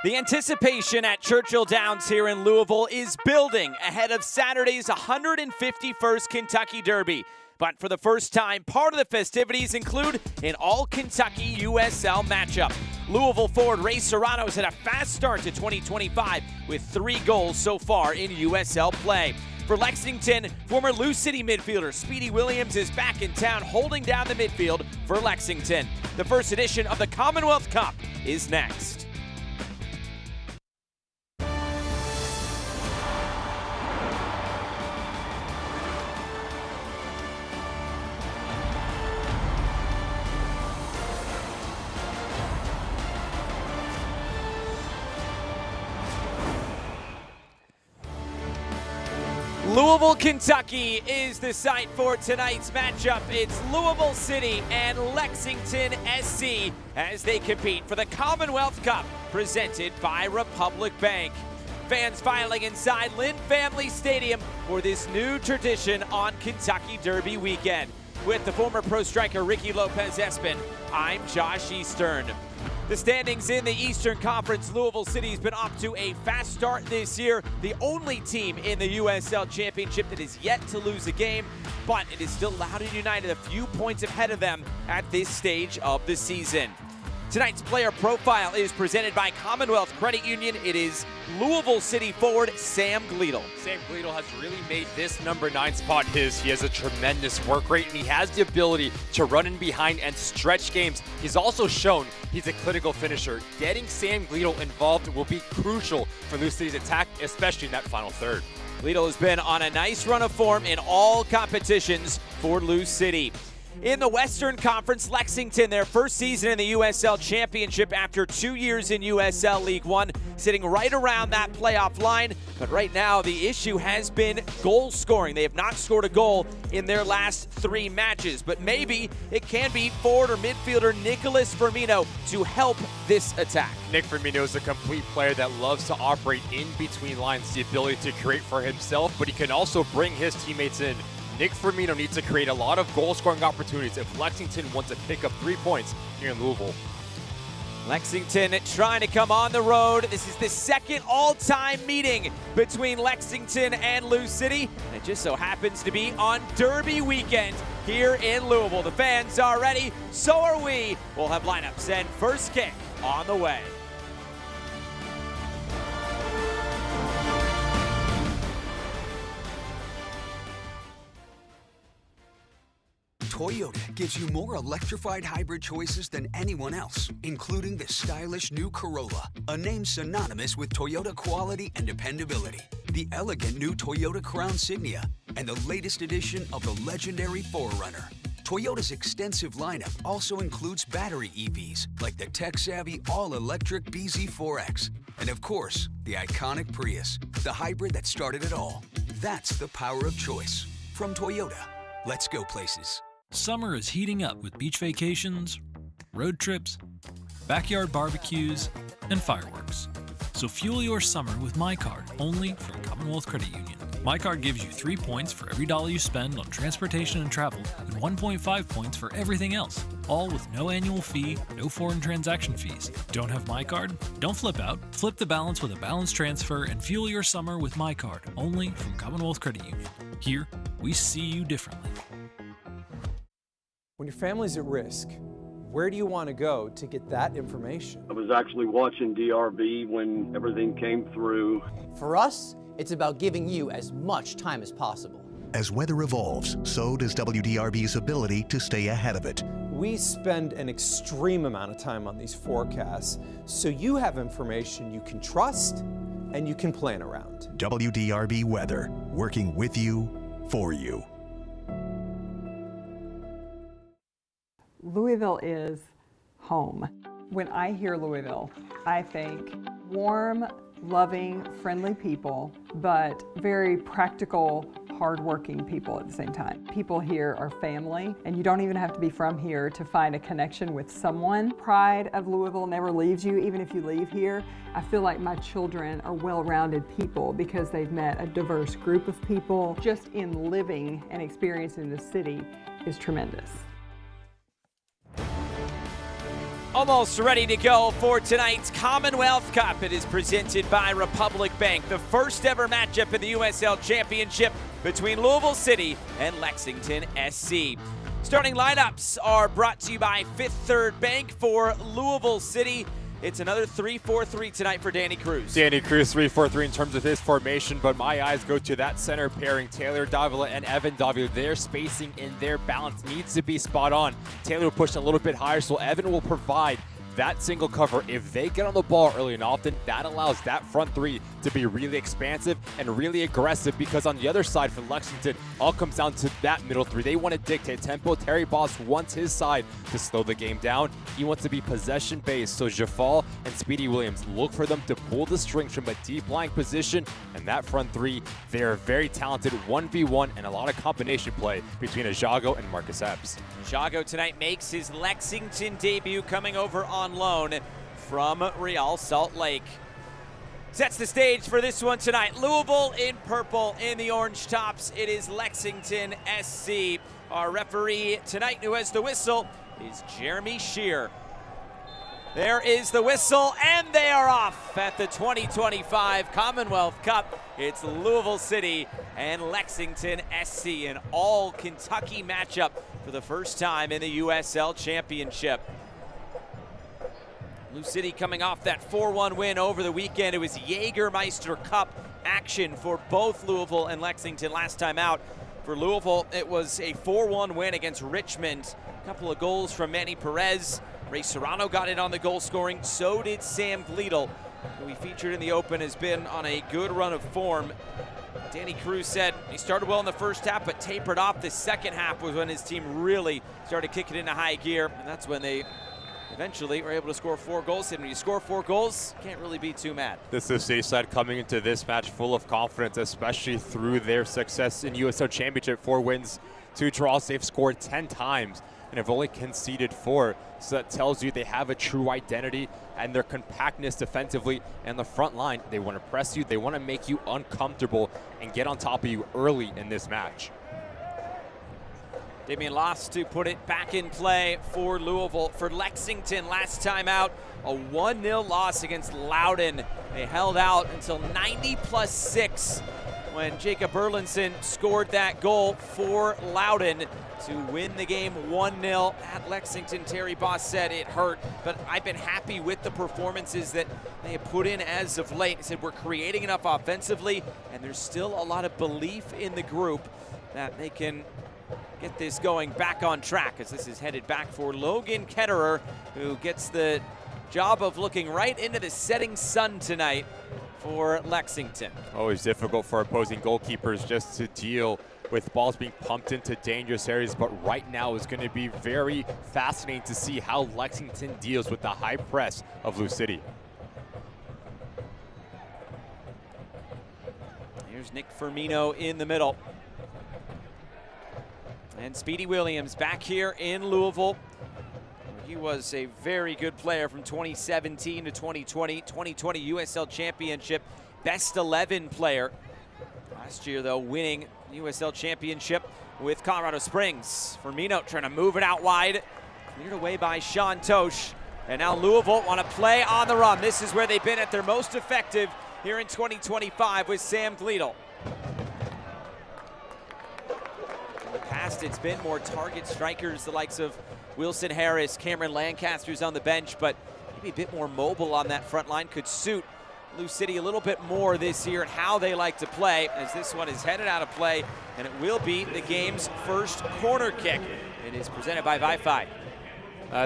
The anticipation at Churchill Downs here in Louisville is building ahead of Saturday's 151st Kentucky Derby. But for the first time, part of the festivities include an all-Kentucky USL matchup. Louisville forward Ray Serrano's had a fast start to 2025 with 3 goals so far in USL play. For Lexington, former Lou City midfielder Speedy Williams is back in town holding down the midfield for Lexington. The first edition of the Commonwealth Cup is next. Louisville, Kentucky is the site for tonight's matchup. It's Louisville City and Lexington SC as they compete for the Commonwealth Cup presented by Republic Bank. Fans filing inside Lynn Family Stadium for this new tradition on Kentucky Derby weekend. With the former pro striker Ricky Lopez-Espin, I'm Josh Eastern. The standings in the Eastern Conference, Louisville City's been off to a fast start this year. The only team in the USL Championship that is yet to lose a game, but it is still Loudoun United a few points ahead of them at this stage of the season. Tonight's player profile is presented by Commonwealth Credit Union. It is Louisville City forward Sam Gleadle. Sam Gleadle has really made this number 9 spot his. He has a tremendous work rate, and he has the ability to run in behind and stretch games. He's also shown he's a clinical finisher. Getting Sam Gleadle involved will be crucial for Lou City's attack, especially in that final third. Gleadle has been on a nice run of form in all competitions for Lou City. In the Western Conference, Lexington, their first season in the USL Championship after 2 years in USL League One, sitting right around that playoff line. But right now, the issue has been goal scoring. They have not scored a goal in their last 3 matches. But maybe it can be forward or midfielder Nicholas Firmino to help this attack. Nick Firmino is a complete player that loves to operate in between lines, the ability to create for himself, but he can also bring his teammates in. Nick Firmino needs to create a lot of goal-scoring opportunities if Lexington wants to pick up 3 points here in Louisville. Lexington trying to come on the road. This is the second all-time meeting between Lexington and Lou City. And it just so happens to be on Derby weekend here in Louisville. The fans are ready, so are we. We'll have lineups and first kick on the way. Toyota gives you more electrified hybrid choices than anyone else, including the stylish new Corolla, a name synonymous with Toyota quality and dependability, the elegant new Toyota Crown Signia, and the latest edition of the legendary 4Runner. Toyota's extensive lineup also includes battery EVs like the tech-savvy all-electric BZ4X, and of course, the iconic Prius, the hybrid that started it all. That's the power of choice. From Toyota, let's go places. Summer is heating up with beach vacations, road trips, backyard barbecues, and fireworks. So fuel your summer with MyCard, only from Commonwealth Credit Union. MyCard gives you 3 points for every dollar you spend on transportation and travel, and 1.5 points for everything else, all with no annual fee, no foreign transaction fees. Don't have MyCard? Don't flip out. Flip the balance with a balance transfer and fuel your summer with MyCard, only from Commonwealth Credit Union. Here, we see you differently. When your family's at risk, where do you want to go to get that information? I was actually watching DRB when everything came through. For us, it's about giving you as much time as possible. As weather evolves, so does WDRB's ability to stay ahead of it. We spend an extreme amount of time on these forecasts, so you have information you can trust and you can plan around. WDRB Weather, working with you, for you. Louisville is home. When I hear Louisville, I think warm, loving, friendly people, but very practical, hardworking people at the same time. People here are family, and you don't even have to be from here to find a connection with someone. Pride of Louisville never leaves you, even if you leave here. I feel like my children are well-rounded people because they've met a diverse group of people. Just in living and experiencing the city is tremendous. Almost ready to go for tonight's Commonwealth Cup. It is presented by Republic Bank, the first ever matchup in the USL Championship between Louisville City and Lexington SC. Starting lineups are brought to you by Fifth Third Bank for Louisville City. It's another 3-4-3 tonight for Danny Cruz. Danny Cruz 3-4-3 in terms of his formation, but my eyes go to that center pairing, Taylor Davila and Evan Davila. Their spacing and their balance needs to be spot on. Taylor will push a little bit higher, so Evan will provide that single cover. If they get on the ball early and often, that allows that front three to be really expansive and really aggressive, because on the other side for Lexington, all comes down to that middle three. They want to dictate tempo. Terry Boss wants his side to slow the game down. He wants to be possession-based, so Jafal and Speedy Williams look for them to pull the strings from a deep lying position, and that front three, they're very talented 1v1 and a lot of combination play between Ajago and Marcus Epps. Ajago tonight makes his Lexington debut, coming over on loan from Real Salt Lake. Sets the stage for this one tonight. Louisville in purple, in the orange tops. It is Lexington SC. Our referee tonight, who has the whistle, is Jeremy Shear. There is the whistle, and they are off at the 2025 Commonwealth Cup. It's Louisville City and Lexington SC, an all-Kentucky matchup for the first time in the USL Championship. Lou City coming off that 4-1 win over the weekend. It was Jägermeister Cup action for both Louisville and Lexington last time out. For Louisville, it was a 4-1 win against Richmond. A couple of goals from Manny Perez. Ray Serrano got in on the goal scoring. So did Sam Gleedle, who we featured in the Open, has been on a good run of form. Danny Cruz said he started well in the first half, but tapered off. The second half was when his team really started kicking into high gear, and that's when they eventually were able to score 4 goals. And when you score 4 goals, can't really be too mad. This is City side coming into this match full of confidence, especially through their success in USL Championship. 4 wins, 2 draws. They've scored 10 times and have only conceded 4. So that tells you they have a true identity, and their compactness defensively and the front line. They want to press you, they want to make you uncomfortable and get on top of you early in this match. Damian Loss to put it back in play for Louisville. For Lexington, last time out, a 1-0 loss against Loudoun. They held out until 90+6 when Jacob Erlinson scored that goal for Loudoun to win the game 1-0 at Lexington. Terry Boss said it hurt, but I've been happy with the performances that they have put in as of late. He said we're creating enough offensively, and there's still a lot of belief in the group that they can get this going back on track, as this is headed back for Logan Ketterer, who gets the job of looking right into the setting sun tonight for Lexington. Always difficult for opposing goalkeepers just to deal with balls being pumped into dangerous areas, but right now is going to be very fascinating to see how Lexington deals with the high press of Lou City. Here's Nick Firmino in the middle. And Speedy Williams back here in Louisville. He was a very good player from 2017 to 2020. 2020 USL Championship Best 11 player. Last year, though, winning USL Championship with Colorado Springs. Firmino trying to move it out wide. Cleared away by Sean Tosh. And now Louisville want to play on the run. This is where they've been at their most effective here in 2025 with Sam Gleedle. In the past, it's been more target strikers, the likes of Wilson Harris, Cameron Lancaster's on the bench, but maybe a bit more mobile on that front line could suit Lou City a little bit more this year and how they like to play, as this one is headed out of play, and it will be the game's first corner kick. It is presented by Wi-Fi.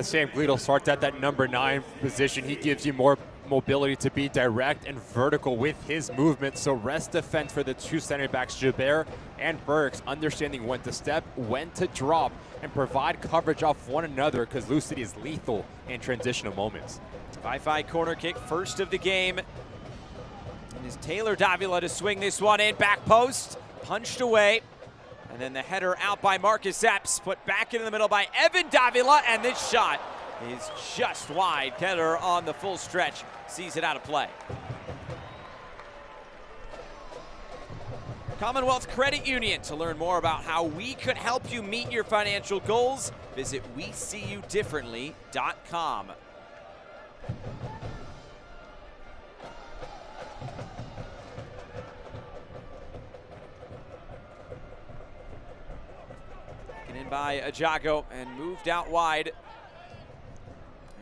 Sam Gleedle starts at that number 9 position. He gives you more mobility to be direct and vertical with his movement. So rest defense for the 2 center backs, Jabert and Burks, understanding when to step, when to drop, and provide coverage off one another, because Lou City is lethal in transitional moments. Wi-Fi corner kick, first of the game. And is Taylor Davila to swing this one in, back post, punched away. And then the header out by Marcus Epps, put back into the middle by Evan Davila, and this shot is just wide. Keller on the full stretch sees it out of play. Commonwealth Credit Union. To learn more about how we could help you meet your financial goals, visit WeSeeYouDifferently.com. in by Ajago and moved out wide.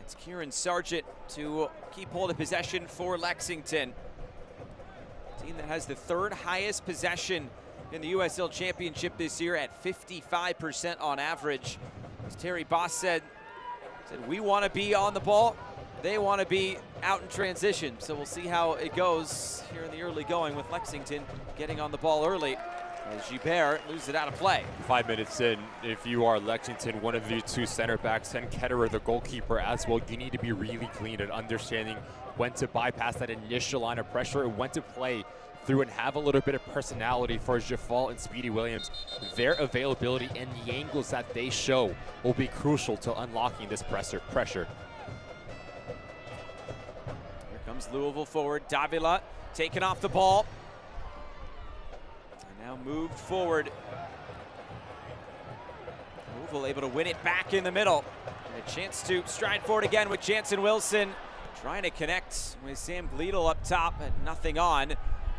It's Kieran Sargent to keep hold of possession for Lexington. Team that has the third highest possession in the USL Championship this year at 55% on average. As Terry Boss said we want to be on the ball. They want to be out in transition. So we'll see how it goes here in the early going with Lexington getting on the ball early. As Gibert loses it out of play. 5 minutes in, if you are Lexington, one of the two center backs, and Ketterer, the goalkeeper as well, you need to be really clean at understanding when to bypass that initial line of pressure and when to play through and have a little bit of personality for Jafal and Speedy Williams. Their availability and the angles that they show will be crucial to unlocking this pressure. Here comes Louisville forward. Davila taking off the ball. Now moved forward. Louisville able to win it back in the middle. And a chance to stride forward again with Jansen Wilson. Trying to connect with Sam Gleadle up top, but nothing on. And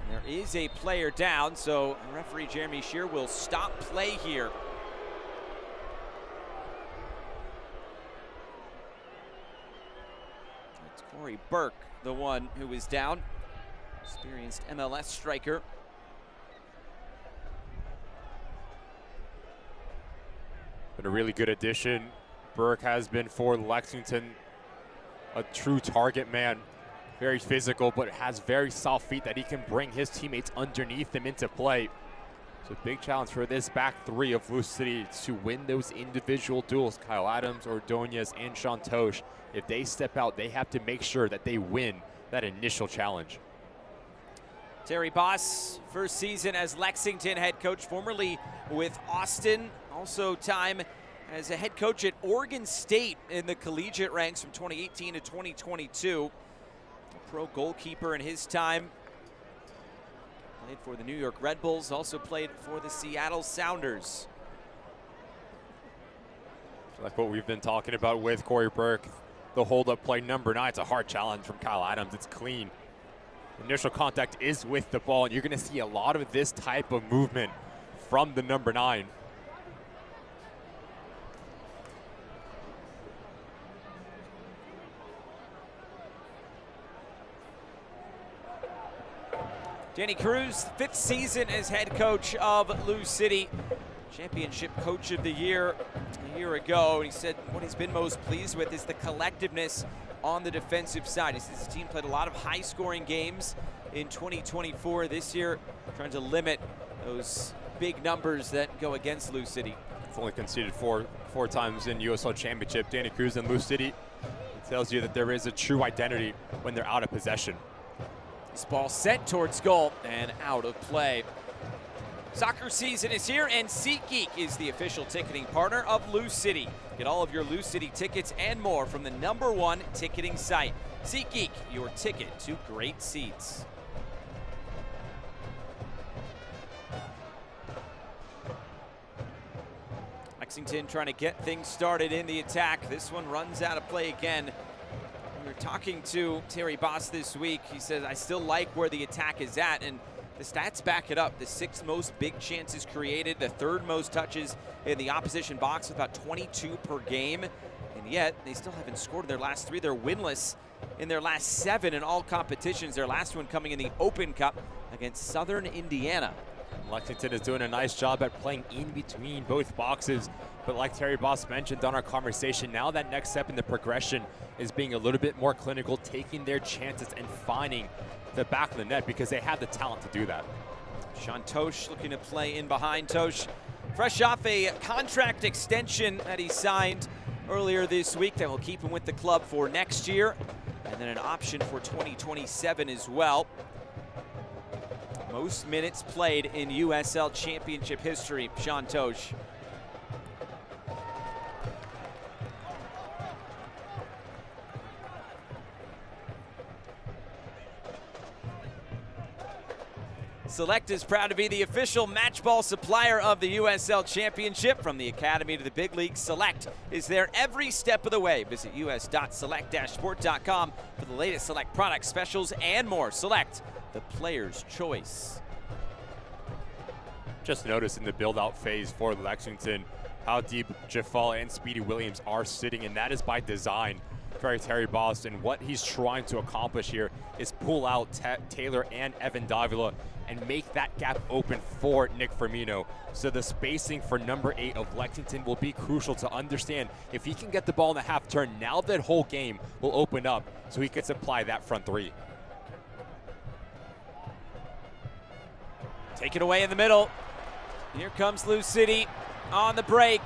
there is a player down, so referee Jeremy Shear will stop play here. It's Corey Burke, the one who is down. Experienced MLS striker. Been a really good addition. Burke has been for Lexington a true target man. Very physical, but has very soft feet that he can bring his teammates underneath him into play. So big challenge for this back three of Lou City to win those individual duels. Kyle Adams, Ordonez, and Shantosh. If they step out, they have to make sure that they win that initial challenge. Terry Boss, first season as Lexington head coach, formerly with Austin. Also time as a head coach at Oregon State in the collegiate ranks from 2018 to 2022. A pro goalkeeper in his time. Played for the New York Red Bulls, also played for the Seattle Sounders. Like what we've been talking about with Corey Burke, the hold-up play number 9. It's a hard challenge from Kyle Adams. It's clean. Initial contact is with the ball, and you're going to see a lot of this type of movement from the number 9. Danny Cruz, 5th season as head coach of Lou City. Championship Coach of the Year a year ago. And he said what he's been most pleased with is the collectiveness on the defensive side. He says his team played a lot of high-scoring games in 2024. This year, trying to limit those big numbers that go against Lou City. It's only conceded four times in USL Championship. Danny Cruz and Lou City. It tells you that there is a true identity when they're out of possession. This ball sent towards goal and out of play. Soccer season is here, and SeatGeek is the official ticketing partner of Lou City. Get all of your Lou City tickets and more from the #1 ticketing site. SeatGeek, your ticket to great seats. Lexington trying to get things started in the attack. This one runs out of play again. We were talking to Terry Boss this week. He says, I still like where the attack is at, and the stats back it up. The 6th most big chances created, the 3rd most touches in the opposition box with about 22 per game, and yet they still haven't scored in their last 3. They're winless in their last 7 in all competitions, their last one coming in the Open Cup against Southern Indiana. Lexington is doing a nice job at playing in between both boxes, but like Terry Boss mentioned on our conversation, now that next step in the progression is being a little bit more clinical, taking their chances and finding the back of the net because they have the talent to do that. Shantosh looking to play in behind. Tosh, fresh off a contract extension that he signed earlier this week that will keep him with the club for next year, and then an option for 2027 as well. Most minutes played in USL Championship history, Shantosh. Select is proud to be the official match ball supplier of the USL Championship. From the Academy to the big league, Select is there every step of the way. Visit us.select-sport.com for the latest Select products, specials, and more. Select, the player's choice. Just noticed in the build-out phase for Lexington, how deep Jafal and Speedy Williams are sitting, and that is by design for Terry Boston. What he's trying to accomplish here is pull out Taylor and Evan Davila and make that gap open for Nick Firmino. So the spacing for number 8 of Lexington will be crucial to understand. If he can get the ball in the half turn, now that whole game will open up so he can supply that front three. Take it away in the middle. Here comes Lou City on the break.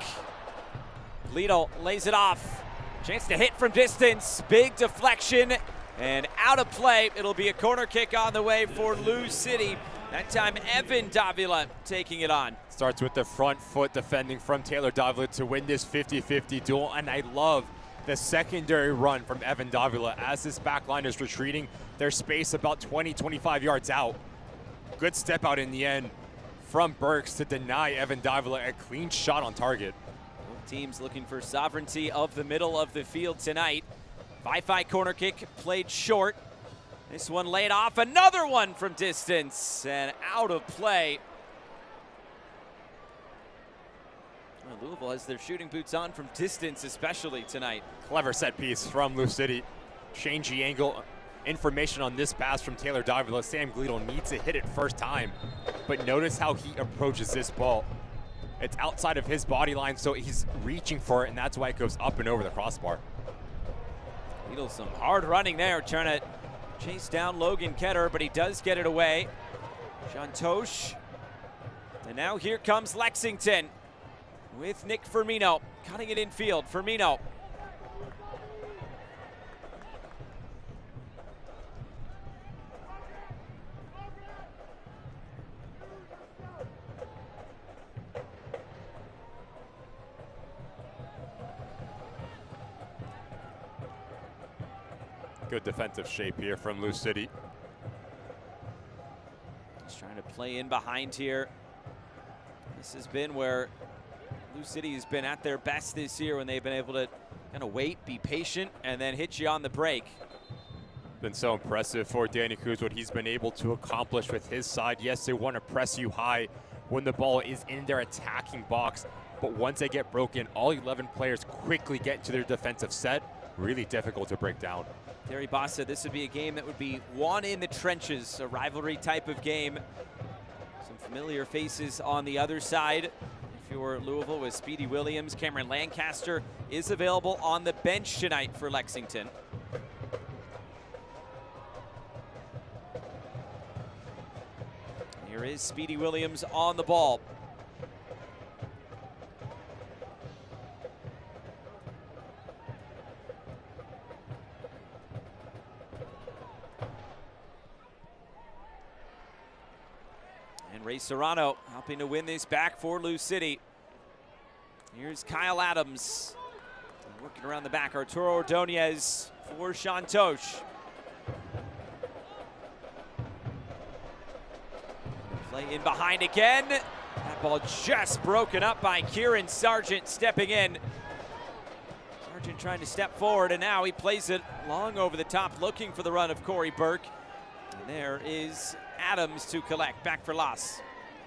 Lido lays it off. Chance to hit from distance. Big deflection and out of play. It'll be a corner kick on the way for Lou City. That time Evan Davila taking it on. Starts with the front foot defending from Taylor Davila to win this 50-50 duel, and I love the secondary run from Evan Davila as this back line is retreating. Their space about 20-25 yards out. Good step out in the end from Burks to deny Evan Davila a clean shot on target. Both teams looking for sovereignty of the middle of the field tonight. 5-5 corner kick played short. This one laid off, another one from distance and out of play. Well, Louisville has their shooting boots on from distance especially tonight. Clever set piece from Lou City. Change the angle. Information on this pass from Taylor Davila. Sam Gleedle needs to hit it first time, but notice how he approaches this ball. It's outside of his body line, so he's reaching for it, and that's why it goes up and over the crossbar. Gleedle some hard running there, trying to chase down Logan Ketter, but he does get it away. Shantosh. And now here comes Lexington with Nick Firmino cutting it infield. Firmino. Good defensive shape here from Lou City. Just trying to play in behind here. This has been where Lou City has been at their best this year, when they've been able to kind of wait, be patient, and then hit you on the break. Been so impressive for Danny Cruz, what he's been able to accomplish with his side. Yes, they want to press you high when the ball is in their attacking box, but once they get broken, all 11 players quickly get into their defensive set. Really difficult to break down. Terry Boss said this would be a game that would be won in the trenches, a rivalry type of game. Some familiar faces on the other side. If you're Louisville, with Speedy Williams, Cameron Lancaster is available on the bench tonight for Lexington. Here is Speedy Williams on the ball. Ray Serrano helping to win this back for Lou City. Here's Kyle Adams. Working around the back, Arturo Ordonez for Shantosh. Play in behind again. That ball just broken up by Kieran Sargent stepping in. Sargent trying to step forward, and now he plays it long over the top, looking for the run of Corey Burke. And there is Adams to collect, back for Las.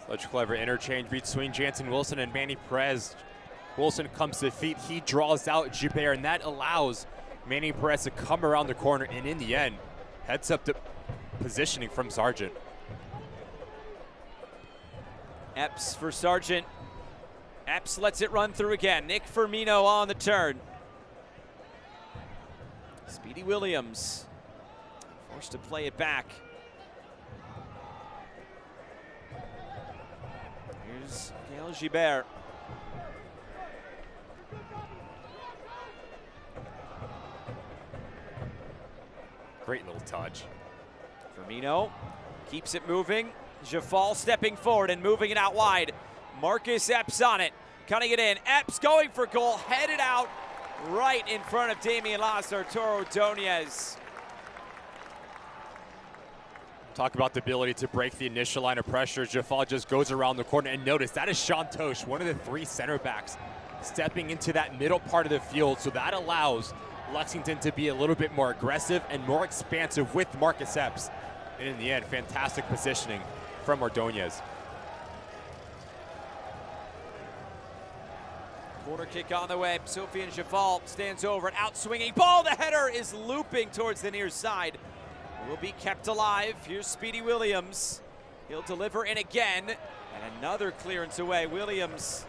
Such clever interchange between Jansen Wilson and Manny Perez. Wilson comes to feet, he draws out Gibert, and that allows Manny Perez to come around the corner, and in the end, heads up to positioning from Sargent. Epps for Sargent. Epps lets it run through again. Nick Firmino on the turn. Speedy Williams forced to play it back. Here's Gael Gibert. Great little touch. Firmino keeps it moving. Jafal stepping forward and moving it out wide. Marcus Epps on it, cutting it in. Epps going for goal, headed out right in front of Damian Las, Arturo Ordonez. Talk about the ability to break the initial line of pressure. Jafal just goes around the corner, and notice that is Shantosh, one of the 3 center backs, stepping into that middle part of the field. So that allows Lexington to be a little bit more aggressive and more expansive with Marcus Epps. And in the end, fantastic positioning from Ordonez. Corner kick on the way. Sofian Jafal stands over it, out swinging. Ball, the header is looping towards the near side. Will be kept alive. Here's Speedy Williams. He'll deliver in again. And another clearance away. Williams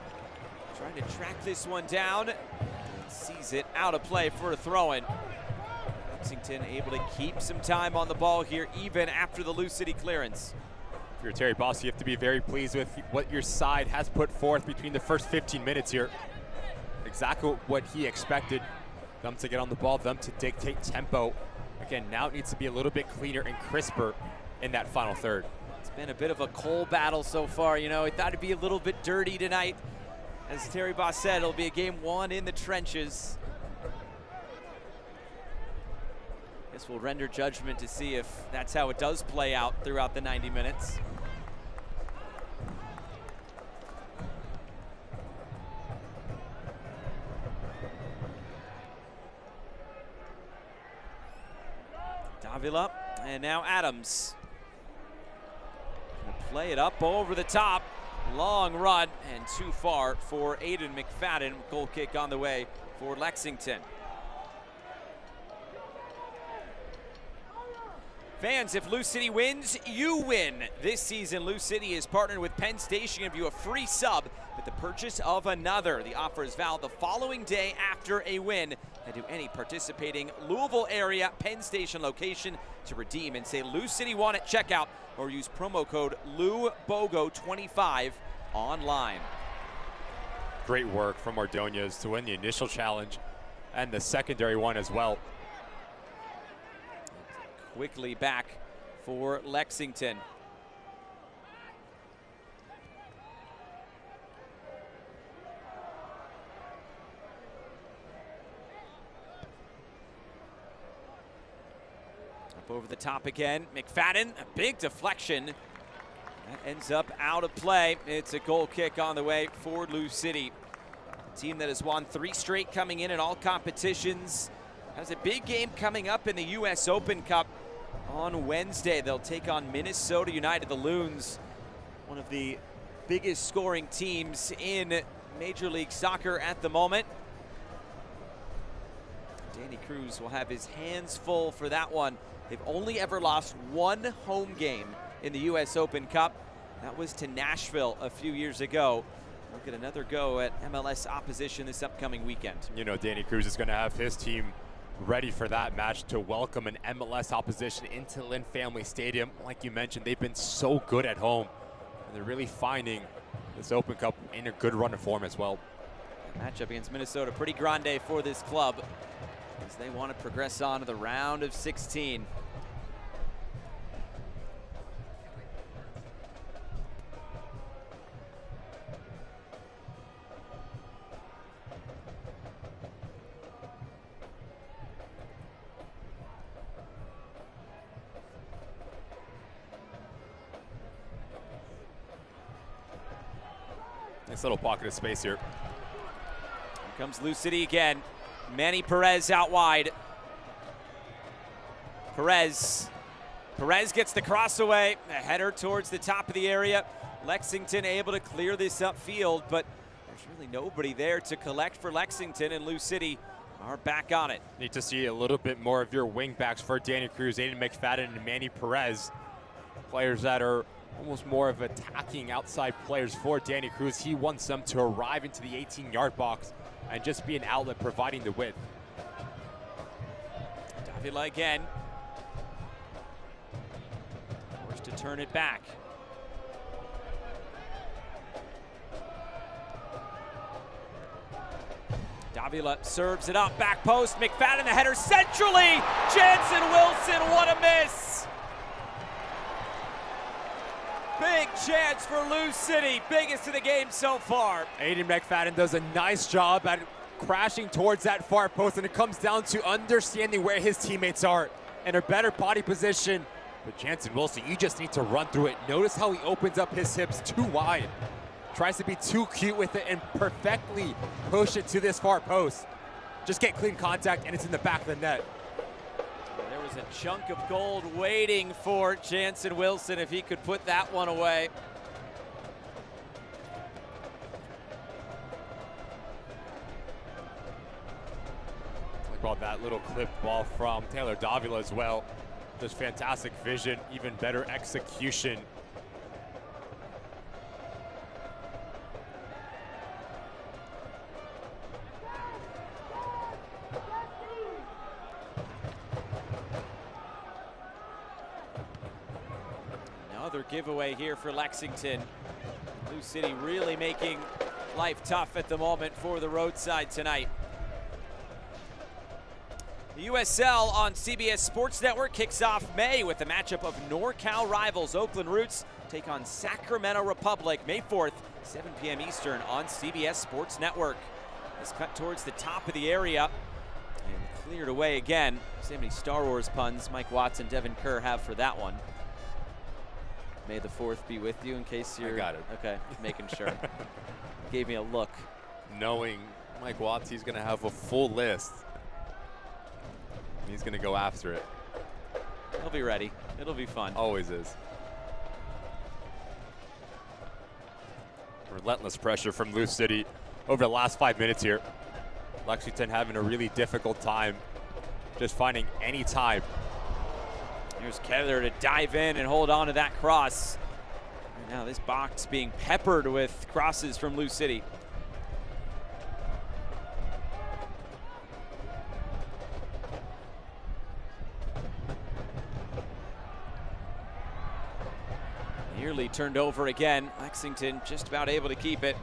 trying to track this one down. Sees it out of play for a throw-in. Lexington able to keep some time on the ball here, even after the Lou City clearance. If you're Terry Boss, you have to be very pleased with what your side has put forth between the first 15 minutes here. Exactly what he expected. Them to get on the ball, them to dictate tempo. Again, now it needs to be a little bit cleaner and crisper in that final third. It's been a bit of a cold battle so far. You know, I thought it'd be a little bit dirty tonight. As Terry Boss said, it'll be a game won in the trenches. Guess we'll render judgment to see if that's how it does play out throughout the 90 minutes. Davila, and now Adams. Gonna play it up over the top. Long run and too far for Aiden McFadden. Goal kick on the way for Lexington. Fans, if Lou City wins, you win. This season, Lou City is partnered with Penn Station to give you a free sub with the purchase of another. The offer is valid the following day after a win. Head to any participating Louisville area Penn Station location to redeem and say Lou City won at checkout, or use promo code LouBogo25 online. Great work from Ordonez to win the initial challenge and the secondary one as well. Quickly back for Lexington. Up over the top again. McFadden, a big deflection. That ends up out of play. It's a goal kick on the way for Lou City. A team that has won 3 straight coming in all competitions. Has a big game coming up in the US Open Cup on Wednesday. They'll take on Minnesota United, the Loons, one of the biggest scoring teams in Major League Soccer at the moment. Danny Cruz will have his hands full for that one. They've only ever lost 1 home game in the US Open Cup. That was to Nashville a few years ago. We'll get another go at MLS opposition this upcoming weekend. You know, Danny Cruz is going to have his team ready for that match to welcome an MLS opposition into Lynn Family Stadium. Like you mentioned, they've been so good at home, and they're really finding this Open Cup in a good run of form as well. Matchup against Minnesota, pretty grande for this club as they want to progress on to the round of 16. Nice little pocket of space here. Here comes Lou City again. Manny Perez out wide. Perez gets the cross away. A header towards the top of the area. Lexington able to clear this upfield, but there's really nobody there to collect for Lexington, and Lou City are back on it. Need to see a little bit more of your wing backs for Danny Cruz, Aiden McFadden, and Manny Perez. Players that are almost more of attacking outside players for Danny Cruz. He wants them to arrive into the 18-yard box and just be an outlet providing the width. Davila again. Forced to turn it back. Davila serves it up, back post. McFadden, the header centrally. Jansen Wilson, what a miss. Big chance for Lou City, biggest of the game so far. Aiden McFadden does a nice job at crashing towards that far post, and it comes down to understanding where his teammates are in a better body position. But Jansen Wilson, you just need to run through it. Notice how he opens up his hips too wide. Tries to be too cute with it and perfectly push it to this far post. Just get clean contact, and it's in the back of the net. There was a chunk of gold waiting for Jansen Wilson if he could put that one away. about that little clip ball from Taylor Davila as well. Just fantastic vision, even better execution. Another giveaway here for Lexington. Blue City really making life tough at the moment for the roadside tonight. The USL on CBS Sports Network kicks off May with the matchup of NorCal rivals. Oakland Roots take on Sacramento Republic May 4th, 7 p.m. Eastern on CBS Sports Network. This cut towards the top of the area and cleared away again. See how many Star Wars puns Mike Watts and Devin Kerr have for that one. May the 4th be with you in case you're... I got it. Okay, making sure. Gave me a look. Knowing Mike Watts, he's going to have a full list. He's going to go after it. He'll be ready. It'll be fun. Always is. Relentless pressure from Blue City over the last 5 minutes here. Lexington having a really difficult time just finding any time. Here's Keller to dive in and hold on to that cross. And now this box being peppered with crosses from Blue City. Nearly turned over again. Lexington just about able to keep it.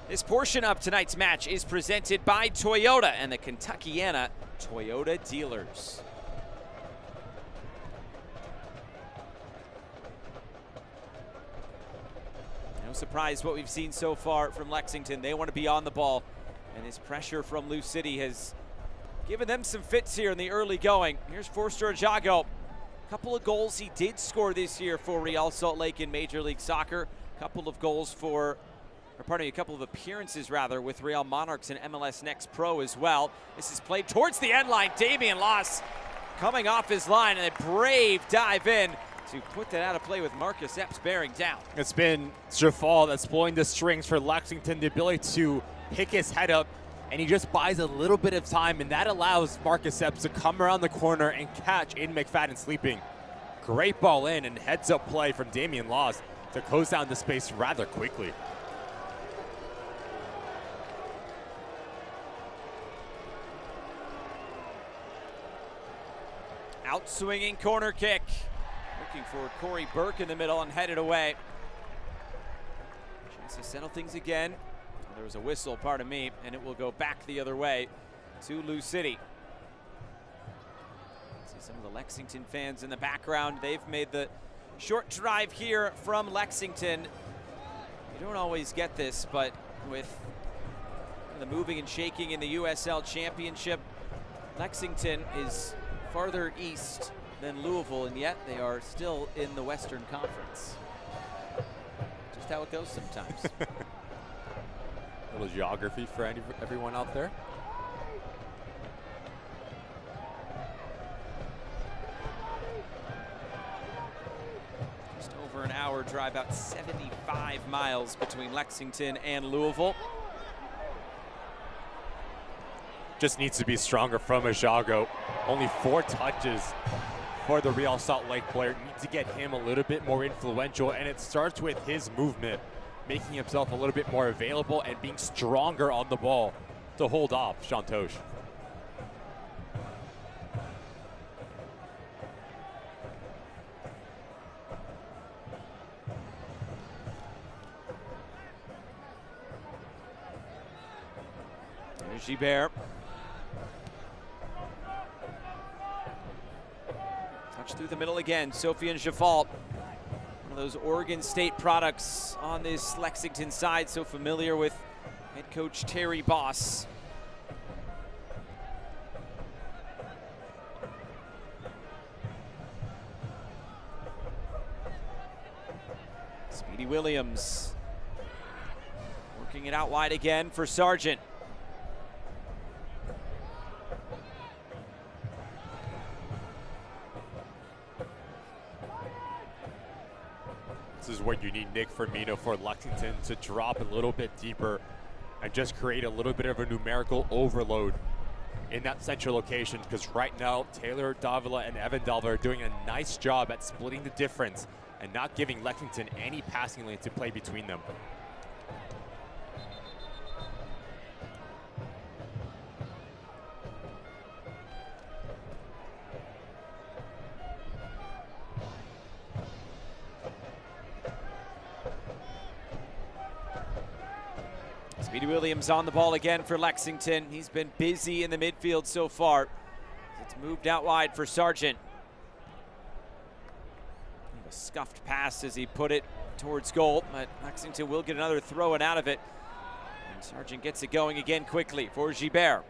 This portion of tonight's match is presented by Toyota and the Kentuckiana Toyota dealers. No surprise what we've seen so far from Lexington. They want to be on the ball, and this pressure from Blue City has given them some fits here in the early going. Here's Forster Ajago. Couple of goals he did score this year for Real Salt Lake in Major League Soccer. Couple of goals for, or pardon me, a couple of appearances rather with Real Monarchs and MLS Next Pro as well. This is played towards the end line. Damian Loss coming off his line and a brave dive in to put that out of play with Marcus Epps bearing down. It's been Jafal that's pulling the strings for Lexington, the ability to pick his head up, and he just buys a little bit of time, and that allows Marcus Epps to come around the corner and catch Aiden McFadden sleeping. Great ball in and heads up play from Damian Laws to close down the space rather quickly. Out swinging corner kick. Looking for Corey Burke in the middle and headed away. Chance to settle things again. There was a whistle, pardon me, and it will go back the other way to Lou City. See some of the Lexington fans in the background. They've made the short drive here from Lexington. You don't always get this, but with the moving and shaking in the USL Championship, Lexington is farther east than Louisville, and yet they are still in the Western Conference. Just how it goes sometimes. Little geography for everyone out there. Just over an hour drive, about 75 miles between Lexington and Louisville. Just needs to be stronger from Ajago. Only 4 touches for the Real Salt Lake player. Needs to get him a little bit more influential, and it starts with his movement, making himself a little bit more available and being stronger on the ball to hold off Shantosh. There's Gibert. Touch through the middle again. Sofian Jafal. Those Oregon State products on this Lexington side, so familiar with head coach Terry Boss. Speedy Williams working it out wide again for Sargent. This is where you need Nick Firmino for Lexington to drop a little bit deeper and just create a little bit of a numerical overload in that central location, because right now Taylor Davila and Evan Davila are doing a nice job at splitting the difference and not giving Lexington any passing lane to play between them. Speedy Williams on the ball again for Lexington. He's been busy in the midfield so far. It's moved out wide for Sargent. A scuffed pass as he put it towards goal, but Lexington will get another throw in out of it. And Sargent gets it going again quickly for Gibert.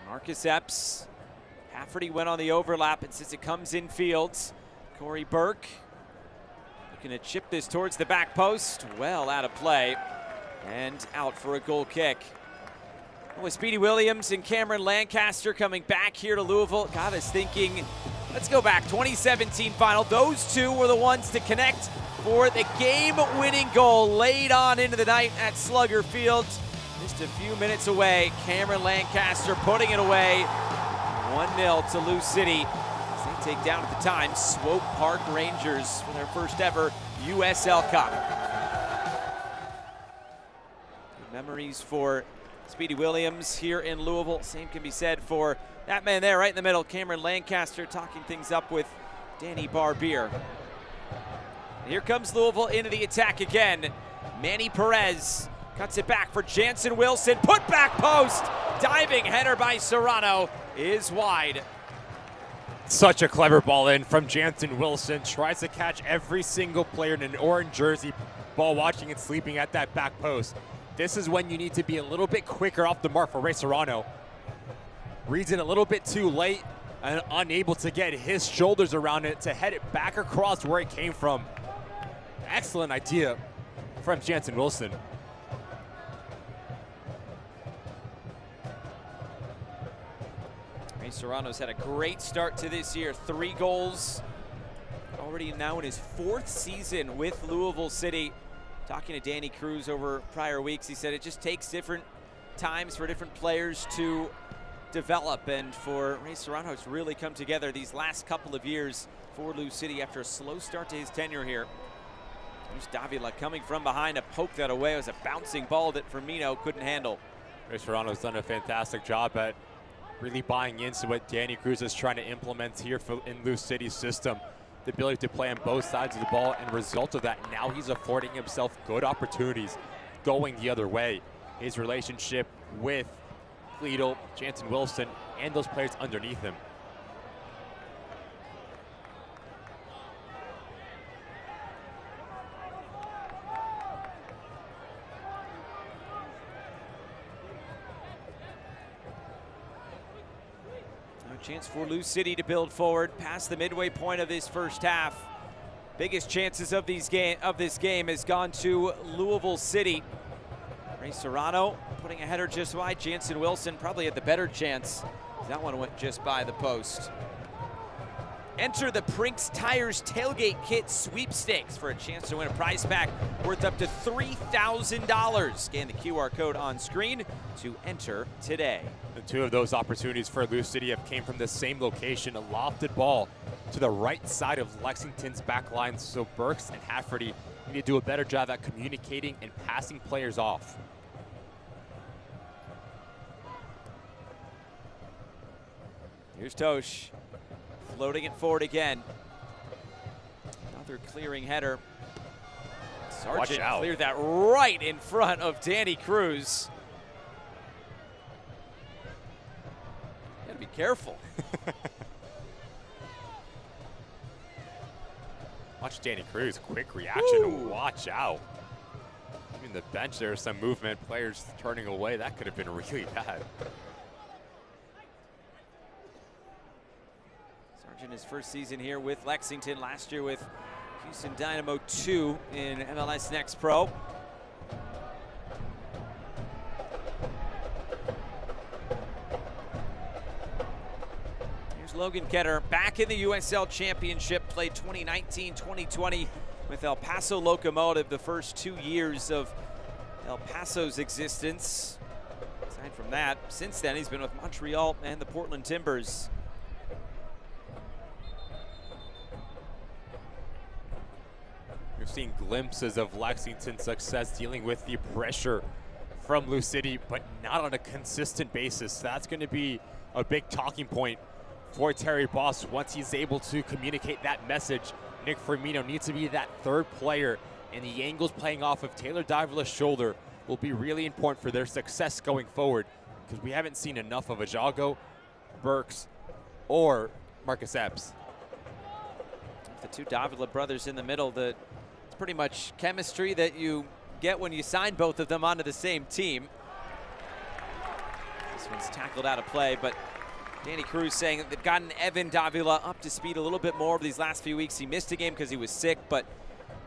Marcus Epps. Hafferty went on the overlap, and since it comes in fields, Corey Burke looking to chip this towards the back post. Well out of play and out for a goal kick. With Speedy Williams and Cameron Lancaster coming back here to Louisville, got us thinking, let's go back, 2017 final. Those two were the ones to connect for the game-winning goal late on into the night at Slugger Field. Just a few minutes away, Cameron Lancaster putting it away. 1-0 to Lou City as they take down at the time Swope Park Rangers for their first ever USL Cup. Good memories for Speedy Williams here in Louisville. Same can be said for that man there right in the middle, Cameron Lancaster, talking things up with Danny Barbier. And here comes Louisville into the attack again. Manny Perez cuts it back for Jansen Wilson. Put back post. Diving header by Serrano is wide. Such a clever ball in from Jansen Wilson. Tries to catch every single player in an orange jersey ball watching and sleeping at that back post. This is when you need to be a little bit quicker off the mark for Ray Serrano. Reads it a little bit too late and unable to get his shoulders around it to head it back across where it came from. Excellent idea from Jansen Wilson. Ray Serrano's had a great start to this year. 3 goals, already now in his 4th season with Louisville City. Talking to Danny Cruz over prior weeks, he said it just takes different times for different players to develop, and for Ray Serrano it's really come together these last couple of years for Lou City after a slow start to his tenure here. There's Davila coming from behind to poke that away. It was a bouncing ball that Firmino couldn't handle. Ray Serrano's done a fantastic job at really buying into what Danny Cruz is trying to implement here in Lou City's system. The ability to play on both sides of the ball, and result of that, now he's affording himself good opportunities going the other way. His relationship with Cleedle, Jansen Wilson, and those players underneath him. Chance for Lou City to build forward past the midway point of this first half. Biggest chances of this game has gone to Louisville City. Ray Serrano putting a header just wide. Jansen Wilson probably had the better chance. That one went just by the post. Enter the Prinks Tires Tailgate Kit Sweepstakes for a chance to win a prize pack worth up to $3,000. Scan the QR code on screen to enter today. The 2 of those opportunities for Lou City have came from the same location, a lofted ball to the right side of Lexington's back line, so Burks and Hafferty need to do a better job at communicating and passing players off. Here's Tosh. Floating it forward again. Another clearing header. Sargent cleared that right in front of Danny Cruz. You gotta be careful. Watch Danny Cruz, quick reaction. Ooh. Watch out. Even the bench, there's some movement, players turning away. That could have been really bad. Sargent, his first season here with Lexington, last year with Houston Dynamo 2 in MLS Next Pro. Logan Ketter back in the USL Championship, played 2019-2020 with El Paso Locomotive, the first 2 years of El Paso's existence. Aside from that, since then he's been with Montreal and the Portland Timbers. We've seen glimpses of Lexington's success dealing with the pressure from Lou City, but not on a consistent basis. That's going to be a big talking point for Terry Boss once he's able to communicate that message. Nick Firmino needs to be that third player, and the angles playing off of Taylor Davila's shoulder will be really important for their success going forward, because we haven't seen enough of Ajago, Burks, or Marcus Epps. The two Davila brothers in the middle, it's pretty much chemistry that you get when you sign both of them onto the same team. This one's tackled out of play, but Danny Cruz saying that they've gotten Evan Davila up to speed a little bit more over these last few weeks. He missed a game because he was sick, but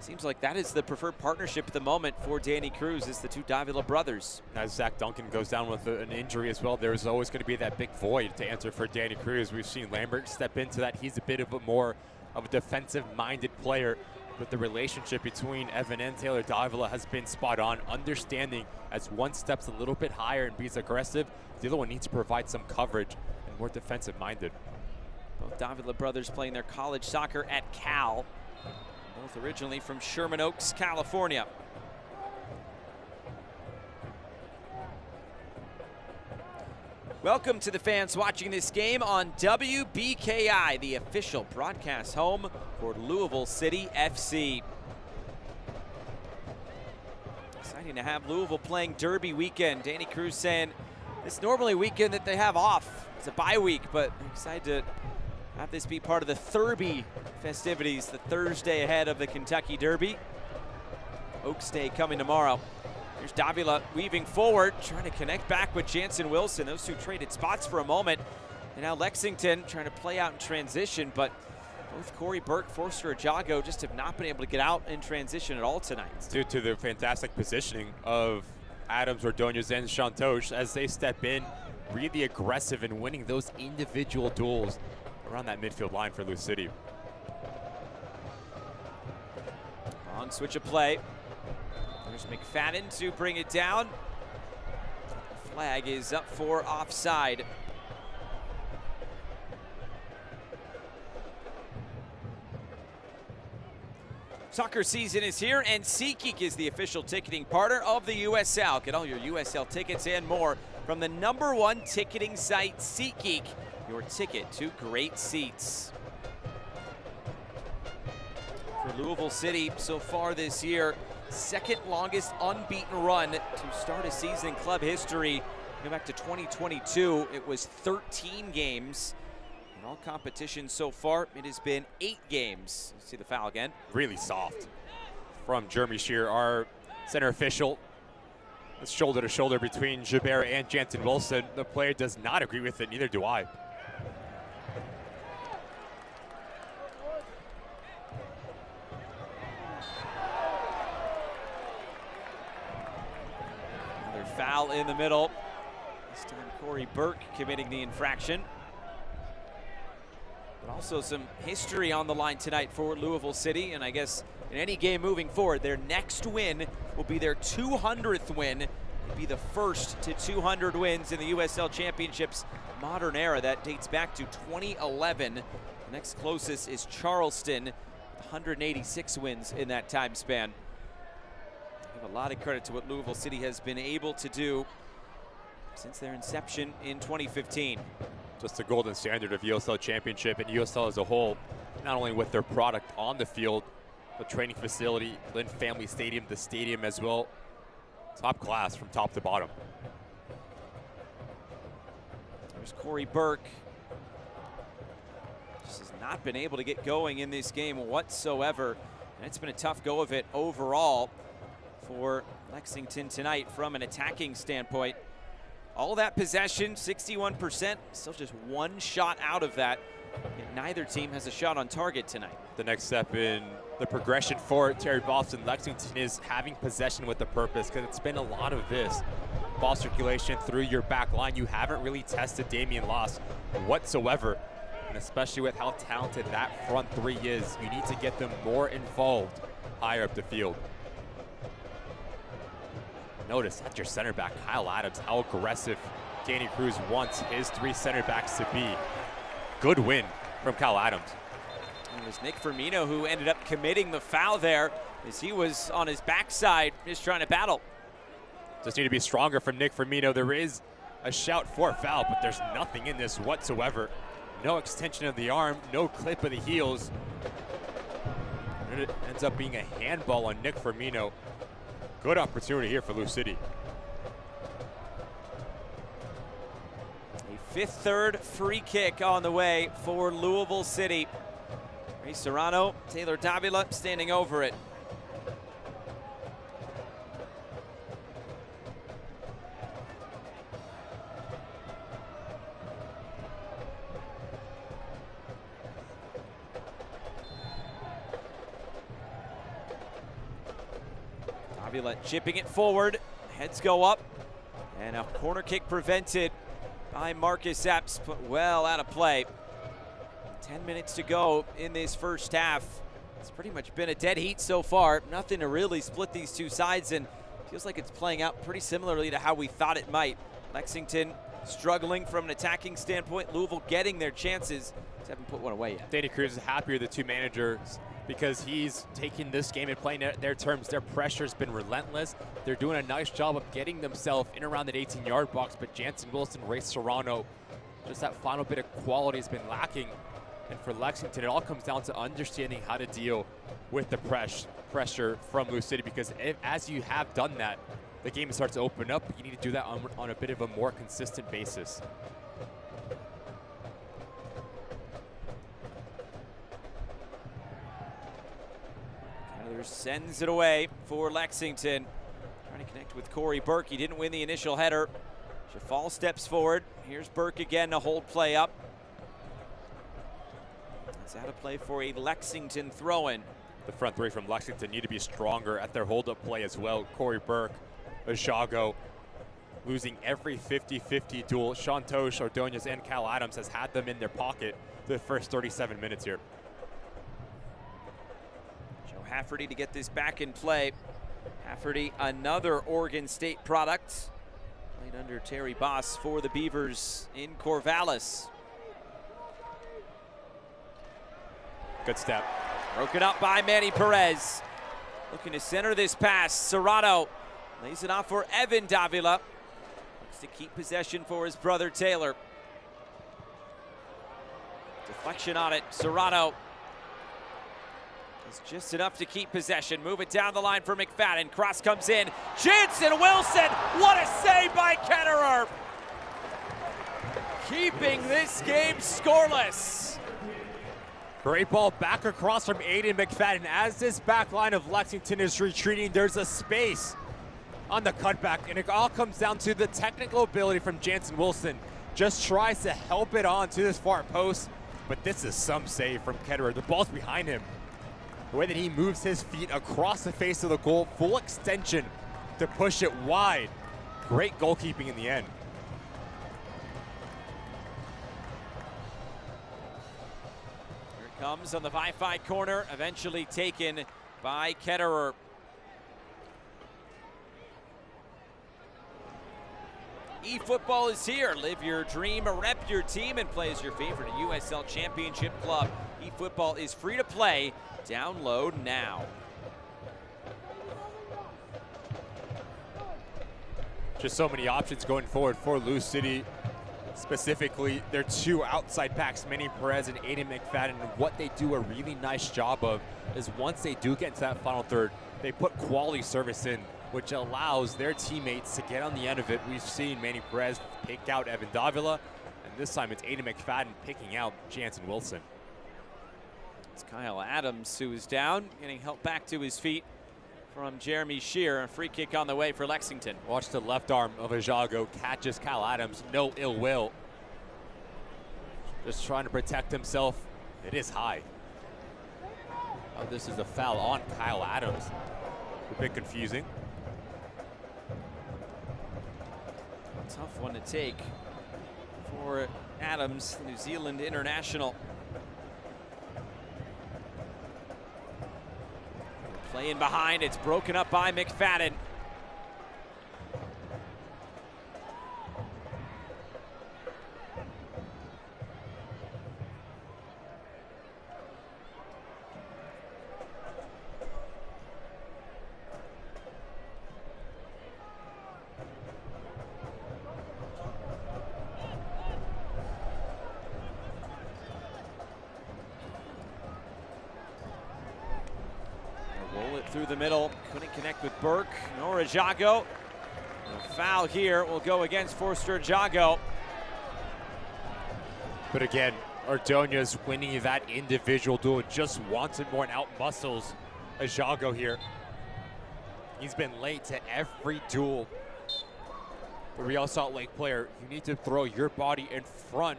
seems like that is the preferred partnership at the moment for Danny Cruz, is the two Davila brothers. As Zach Duncan goes down with an injury as well, there's always going to be that big void to answer for Danny Cruz. We've seen Lambert step into that. He's a bit of a more of a defensive-minded player, but the relationship between Evan and Taylor Davila has been spot on, understanding as one steps a little bit higher and being aggressive, the other one needs to provide some coverage and more defensive-minded. Both Davila brothers playing their college soccer at Cal, both originally from Sherman Oaks, California. Welcome to the fans watching this game on WBKI, the official broadcast home for Louisville City FC. Exciting to have Louisville playing Derby weekend. Danny Cruz saying it's normally a weekend that they have off. It's a bye week, but I'm excited to have this be part of the Thurby festivities, the Thursday ahead of the Kentucky Derby. Oaks Day coming tomorrow. Here's Davila weaving forward, trying to connect back with Jansen Wilson. Those two traded spots for a moment. And now Lexington trying to play out in transition, but both Corey Burke, Forster, and Jago just have not been able to get out in transition at all tonight. Due to the fantastic positioning of Adams, Ordonez, and Chantoche as they step in, really aggressive in winning those individual duels around that midfield line for Lou City. Long switch of play. There's McFadden to bring it down. The flag is up for offside. Soccer season is here, and SeatGeek is the official ticketing partner of the USL. Get all your USL tickets and more from the #1 ticketing site, SeatGeek, your ticket to great seats. For Louisville City so far this year, second longest unbeaten run to start a season in club history. Go back to 2022, it was 13 games. In all competitions so far, it has been 8 games. You see the foul again. Really soft from Jeremy Shear, our center official. It's shoulder to shoulder between Gilbert and Jansen Wilson. The player does not agree with it, neither do I. Foul in the middle. This time Corey Burke committing the infraction. But also some history on the line tonight for Louisville City, and I guess in any game moving forward, their next win will be their 200th win. It'll be the first to 200 wins in the USL Championship's modern era. That dates back to 2011. The next closest is Charleston, 186 wins in that time span. Give a lot of credit to what Louisville City has been able to do since their inception in 2015. Just the golden standard of USL Championship and USL as a whole, not only with their product on the field, but training facility, Lynn Family Stadium, the stadium as well. Top class from top to bottom. There's Corey Burke. Just has not been able to get going in this game whatsoever. And it's been a tough go of it overall for Lexington tonight from an attacking standpoint. All that possession, 61%, still just one shot out of that. And neither team has a shot on target tonight. The next step in the progression for Terry Boss and Lexington is having possession with a purpose, because it's been a lot of this. Ball circulation through your back line. You haven't really tested Damian Loss whatsoever And especially with how talented that front three is, you need to get them more involved higher up the field. Notice at your center back, Kyle Adams, how aggressive Danny Cruz wants his three center backs to be. Good win from Kyle Adams. It was Nick Firmino who ended up committing the foul there as he was on his backside just trying to battle. Just need to be stronger from Nick Firmino. There is a shout for a foul, but there's nothing in this whatsoever. No extension of the arm, no clip of the heels. And it ends up being a handball on Nick Firmino. Good opportunity here for Lou City. A fifth third free kick on the way for Louisville City. Ray Serrano, Taylor Davila standing over it. Davila chipping it forward, heads go up, and a corner kick prevented by Marcus Epps, put well out of play. 10 minutes to go in this first half. It's pretty much been a dead heat so far. Nothing to really split these two sides, and feels like it's playing out pretty similarly to how we thought it might. Lexington struggling from an attacking standpoint. Louisville getting their chances. Just haven't put one away yet. Danny Cruz is happy with the two managers because he's taking this game and playing it at their terms. Their pressure's been relentless. They're doing a nice job of getting themselves in around that 18-yard box, but Jansen Wilson, Ray Serrano, just that final bit of quality has been lacking. And for Lexington, it all comes down to understanding how to deal with the pressure from Lou City, because as you have done that, the game starts to open up. You need to do that on a bit of a more consistent basis. Tyler sends it away for Lexington. Trying to connect with Corey Burke. He didn't win the initial header. Jafal steps forward. Here's Burke again to hold play up. It's out of play for a Lexington throw-in. The front three from Lexington need to be stronger at their hold-up play as well. Corey Burke, Ajago, losing every 50-50 duel. Sean Tosh, Ordonez, and Cal Adams has had them in their pocket the first 37 minutes here. Joe Hafferty to get this back in play. Hafferty, another Oregon State product. Played under Terry Boss for the Beavers in Corvallis. Good step. Broken up by Manny Perez. Looking to center this pass. Serrano lays it off for Evan Davila. Looks to keep possession for his brother Taylor. Deflection on it. Serrano is just enough to keep possession. Move it down the line for McFadden. Cross comes in. Jansen Wilson. What a save by Ketterer. Keeping this game scoreless. Great ball back across from Aiden McFadden. As this back line of Lexington is retreating, there's a space on the cutback, and it all comes down to the technical ability from Jansen Wilson. Just tries to help it on to this far post, but this is some save from Ketterer. The ball's behind him. The way that he moves his feet across the face of the goal, full extension to push it wide. Great goalkeeping in the end. Comes on the Wi-Fi corner, eventually taken by Ketterer. eFootball is here. Live your dream, rep your team, and play as your favorite USL Championship club. eFootball is free to play. Download now. Just so many options going forward for Lou City. Specifically, their two outside backs, Manny Perez and Aiden McFadden. And what they do a really nice job of is once they do get into that final third, they put quality service in, which allows their teammates to get on the end of it. We've seen Manny Perez pick out Evan Davila, and this time it's Aiden McFadden picking out Jansen Wilson. It's Kyle Adams who is down, getting helped back to his feet from Jeremy Shear. A free kick on the way for Lexington. Watch the left arm of Ajago, catches Kyle Adams, no ill will. Just trying to protect himself. It is high. Oh, this is a foul on Kyle Adams. A bit confusing. A tough one to take for Adams, the New Zealand international. Playing behind, it's broken up by McFadden. Through the middle, couldn't connect with Burke nor Ajago. A foul here will go against Forster Ajago. But again, Ordonez winning that individual duel, just wants it more and out-muscles Ajago here. He's been late to every duel. The Real Salt Lake player, you need to throw your body in front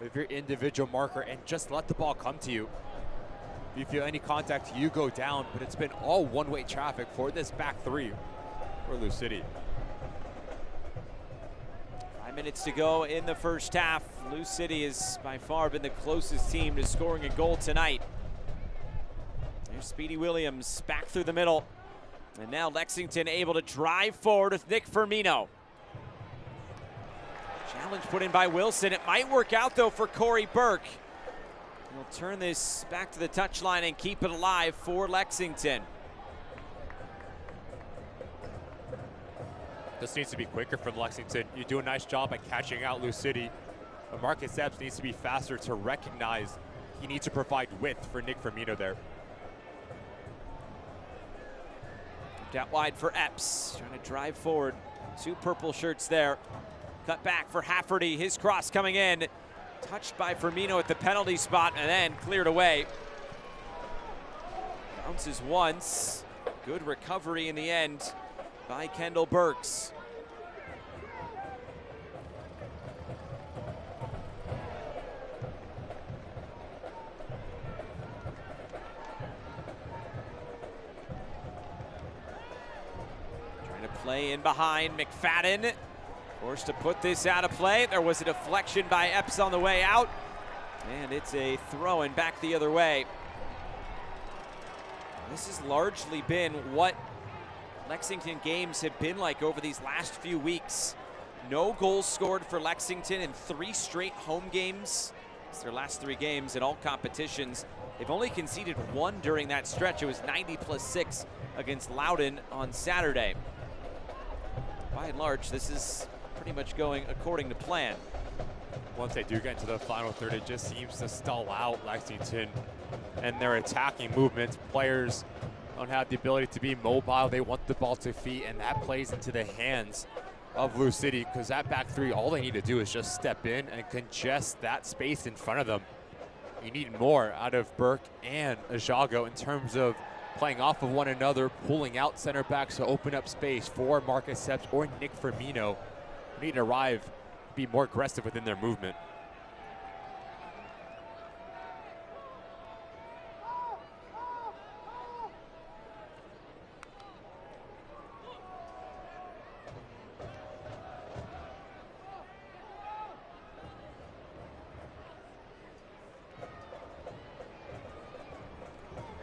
of your individual marker and just let the ball come to you. If you feel any contact, you go down, but it's been all one-way traffic for this back three for Lou City. 5 minutes to go in the first half. Lou City has by far been the closest team to scoring a goal tonight. There's Speedy Williams back through the middle. And now Lexington able to drive forward with Nick Firmino. Challenge put in by Wilson. It might work out though for Corey Burke. He'll turn this back to the touchline and keep it alive for Lexington. This needs to be quicker from Lexington. You do a nice job at catching out Lou City. But Marcus Epps needs to be faster to recognize he needs to provide width for Nick Firmino there. Out wide for Epps, trying to drive forward. Two purple shirts there. Cut back for Hafferty, his cross coming in. Touched by Firmino at the penalty spot and then cleared away. Bounces once. Good recovery in the end by Kendall Burks. Trying to play in behind McFadden. Forced to put this out of play. There was a deflection by Epps on the way out. And it's a throw-in back the other way. This has largely been what Lexington games have been like over these last few weeks. No goals scored for Lexington in 3 straight home games. It's their last 3 games in all competitions. They've only conceded 1 during that stretch. It was 90+6 against Loudoun on Saturday. By and large, this is pretty much going according to plan. Once they do get into the final third, it just seems to stall out Lexington and their attacking movements. Players don't have the ability to be mobile. They want the ball to feet, and that plays into the hands of Lou City, because that back three, all they need to do is just step in and congest that space in front of them. You need more out of Burke and Ajago in terms of playing off of one another, pulling out center backs to open up space for Marcus Epps or Nick Firmino. Need to arrive, be more aggressive within their movement.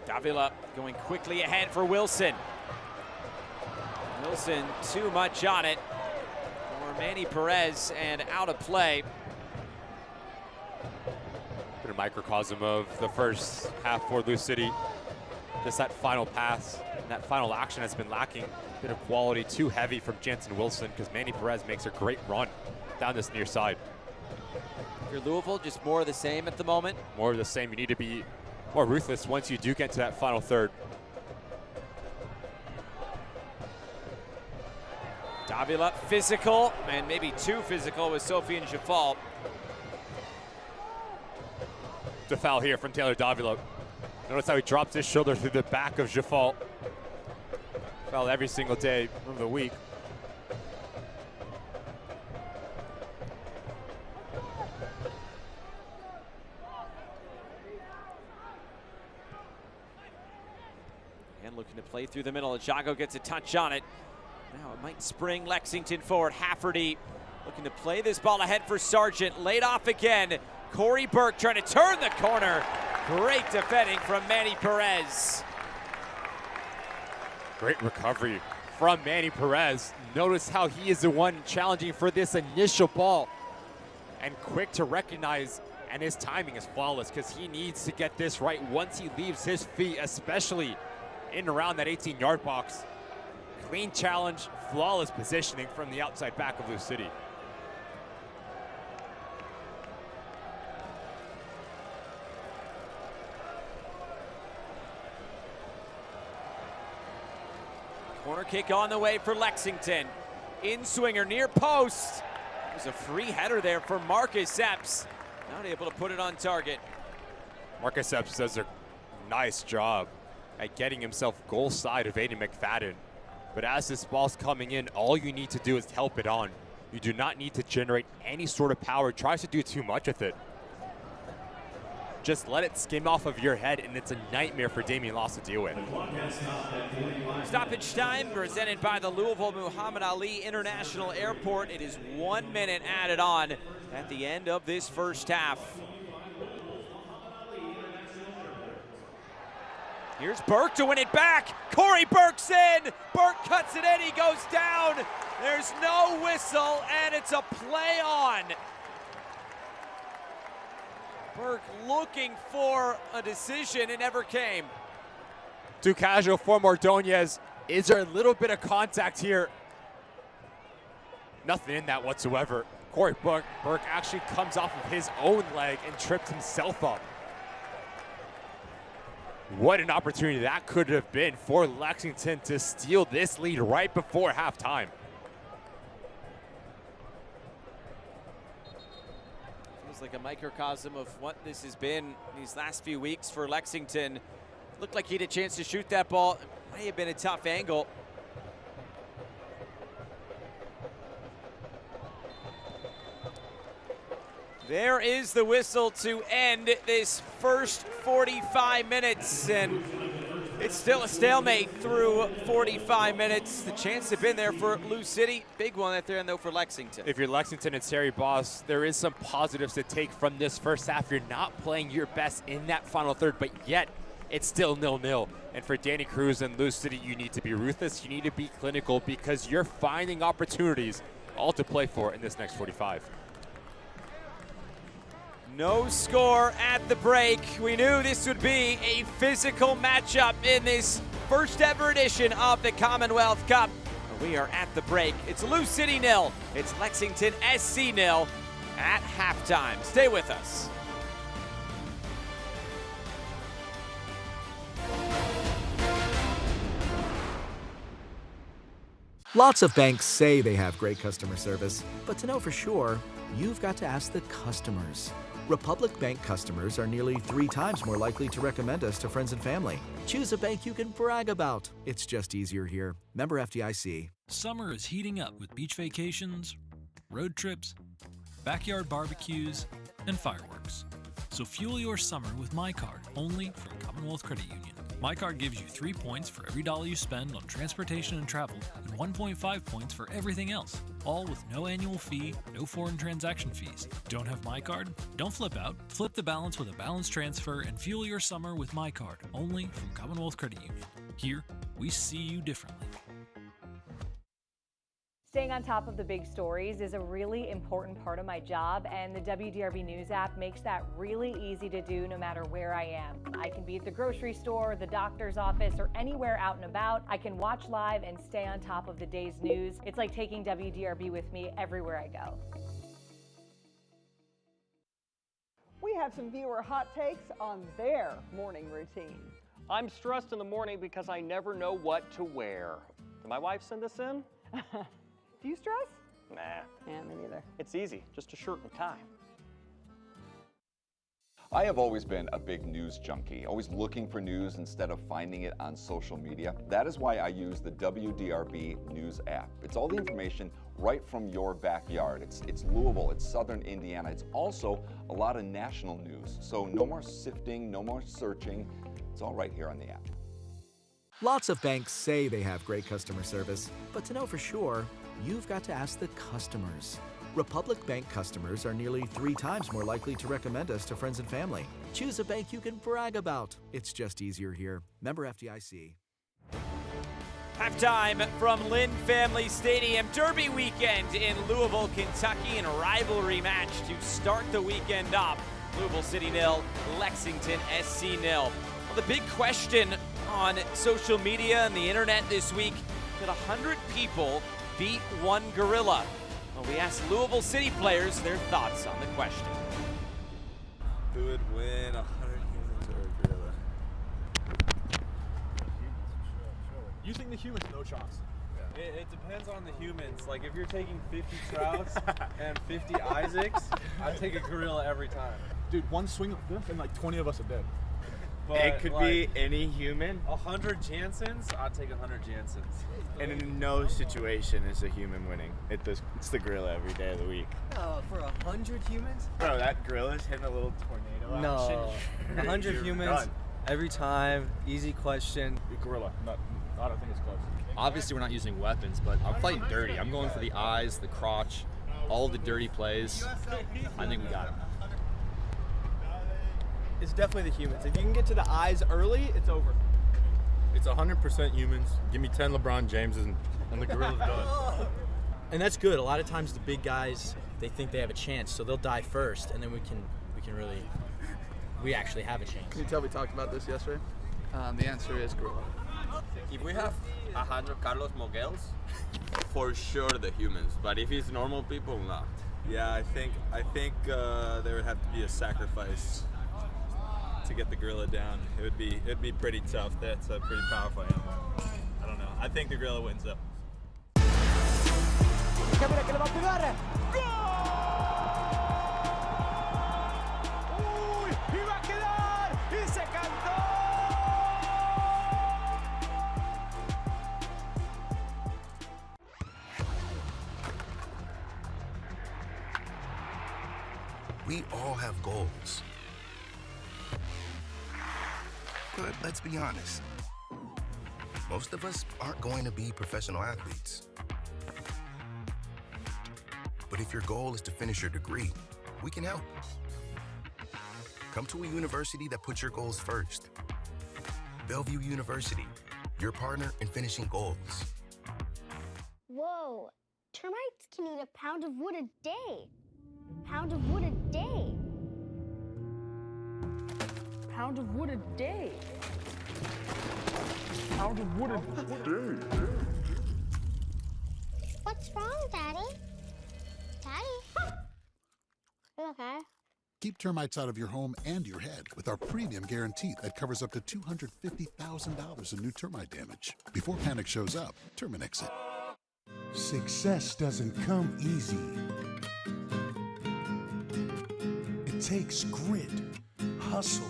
Davila going quickly ahead for Wilson. Wilson too much on it. Manny Perez and out of play. Bit of microcosm of the first half for Lou City. Just that final pass and that final action has been lacking. Bit of quality, too heavy from Jansen Wilson, because Manny Perez makes a great run down this near side. If you're Louisville, just more of the same at the moment? More of the same. You need to be more ruthless once you do get to that final third. Davila physical, and maybe too physical with Sofian Jafal. The foul here from Taylor Davila. Notice how he drops his shoulder through the back of Jafal. Foul every single day of the week. And looking to play through the middle. Ajago gets a touch on it. Now it might spring Lexington forward. Hafferty Looking to play this ball ahead for Sargent. Laid off again. Corey Burke trying to turn the corner. Great defending from Manny Perez. Great recovery from Manny Perez. Notice how he is the one challenging for this initial ball. And quick to recognize, and his timing is flawless because he needs to get this right once he leaves his feet, especially in and around that 18-yard box. Clean challenge, flawless positioning from the outside back of Lou City. Corner kick on the way for Lexington. In swinger near post. There's a free header there for Marcus Epps. Not able to put it on target. Marcus Epps does a nice job at getting himself goal side of Aiden McFadden. But as this ball's coming in, all you need to do is help it on. You do not need to generate any sort of power. Tries to do too much with it. Just let it skim off of your head, and it's a nightmare for Damian Loss to deal with. Stoppage time presented by the Louisville Muhammad Ali International Airport. It is 1 minute added on at the end of this first half. Here's Burke to win it back. Corey Burke's in. Burke cuts it in. He goes down. There's no whistle, and it's a play on. Burke looking for a decision. It never came. Too casual for Ordonez. Is there a little bit of contact here? Nothing in that whatsoever. Corey Burke actually comes off of his own leg and trips himself up. What an opportunity that could have been for Lexington to steal this lead right before halftime. Feels like a microcosm of what this has been these last few weeks for Lexington. Looked like he had a chance to shoot that ball. It might have been a tough angle. There is the whistle to end this first 45 minutes, and it's still a stalemate through 45 minutes. The chance had been there for Lou City. Big one at the end, though, for Lexington. If you're Lexington and Terry Boss, there is some positives to take from this first half. You're not playing your best in that final third, but yet it's still 0-0. And for Danny Cruz and Lou City, you need to be ruthless. You need to be clinical because you're finding opportunities all to play for in this next 45. No score at the break. We knew this would be a physical matchup in this first ever edition of the Commonwealth Cup. We are at the break. It's Lou City 0. It's Lexington SC 0 at halftime. Stay with us. Lots of banks say they have great customer service, but to know for sure, you've got to ask the customers. Republic Bank customers are nearly 3 times more likely to recommend us to friends and family. Choose a bank you can brag about. It's just easier here. Member FDIC. Summer is heating up with beach vacations, road trips, backyard barbecues, and fireworks. So fuel your summer with MyCard, only from Commonwealth Credit Union. MyCard gives you 3 points for every dollar you spend on transportation and travel, and 1.5 points for everything else, all with no annual fee, no foreign transaction fees. Don't have MyCard? Don't flip out. Flip the balance with a balance transfer and fuel your summer with MyCard, only from Commonwealth Credit Union. Here, we see you differently. Staying on top of the big stories is a really important part of my job, and the WDRB News app makes that really easy to do no matter where I am. I can be at the grocery store, the doctor's office, or anywhere out and about. I can watch live and stay on top of the day's news. It's like taking WDRB with me everywhere I go. We have some viewer hot takes on their morning routine. I'm stressed in the morning because I never know what to wear. Did my wife send this in? Do you stress? Nah. Yeah, me neither. It's easy, just a shirt and tie. I have always been a big news junkie, always looking for news instead of finding it on social media. That is why I use the WDRB News app. It's all the information right from your backyard. It's Louisville, it's Southern Indiana. It's also a lot of national news. So no more sifting, no more searching. It's all right here on the app. Lots of banks say they have great customer service, but to know for sure, you've got to ask the customers. Republic Bank customers are nearly 3 times more likely to recommend us to friends and family. Choose a bank you can brag about. It's just easier here. Member FDIC. Halftime from Lynn Family Stadium. Derby weekend in Louisville, Kentucky, and a rivalry match to start the weekend off. Louisville City 0, Lexington SC 0. Well, the big question on social media and the internet this week, did 100 people beat one gorilla? Well, we asked Louisville City players their thoughts on the question. Who would win 100 humans or a gorilla? You think the humans, no chance. Yeah. It depends on the humans. Like if you're taking 50 Trouts and 50 Isaacs, I'd take a gorilla every time. Dude, one swing of this and like 20 of us are dead. But it could be any human. 100 Jansens, I'd take 100 Jansens. And in no situation is a human winning. It's the gorilla every day of the week. For 100 humans? Bro, that gorilla's hitting a little tornado No, action. 100 You're humans done. every time. Easy question. Gorilla. I don't think it's close. Obviously, we're not using weapons, but I'm fighting dirty. I'm going for the eyes, the crotch, all the dirty plays. I think we got him. It's definitely the humans. If you can get to the eyes early, it's over. It's 100% humans. Give me 10 LeBron Jameses and the gorilla's done. And that's good. A lot of times the big guys, they think they have a chance, so they'll die first, and then we actually have a chance. Can you tell we talked about this yesterday? The answer is gorilla. If we have 100 Carlos Moguels, for sure the humans. But if it's normal people, not. Yeah, I think there would have to be a sacrifice to get the gorilla down. It'd be pretty tough. That's a pretty powerful animal. I don't know. I think the gorilla wins though. We all have goals. But let's be honest, most of us aren't going to be professional athletes. But if your goal is to finish your degree, we can help. Come to a university that puts your goals first. Bellevue University, your partner in finishing goals. Whoa, termites can eat a pound of wood a day. Pound of wood a day. Pound of wood a day. Pound of wood a day. What's wrong, Daddy? Daddy? You okay? Keep termites out of your home and your head with our premium guarantee that covers up to $250,000 in new termite damage. Before panic shows up, Terminix it. Success doesn't come easy. It takes grit, hustle,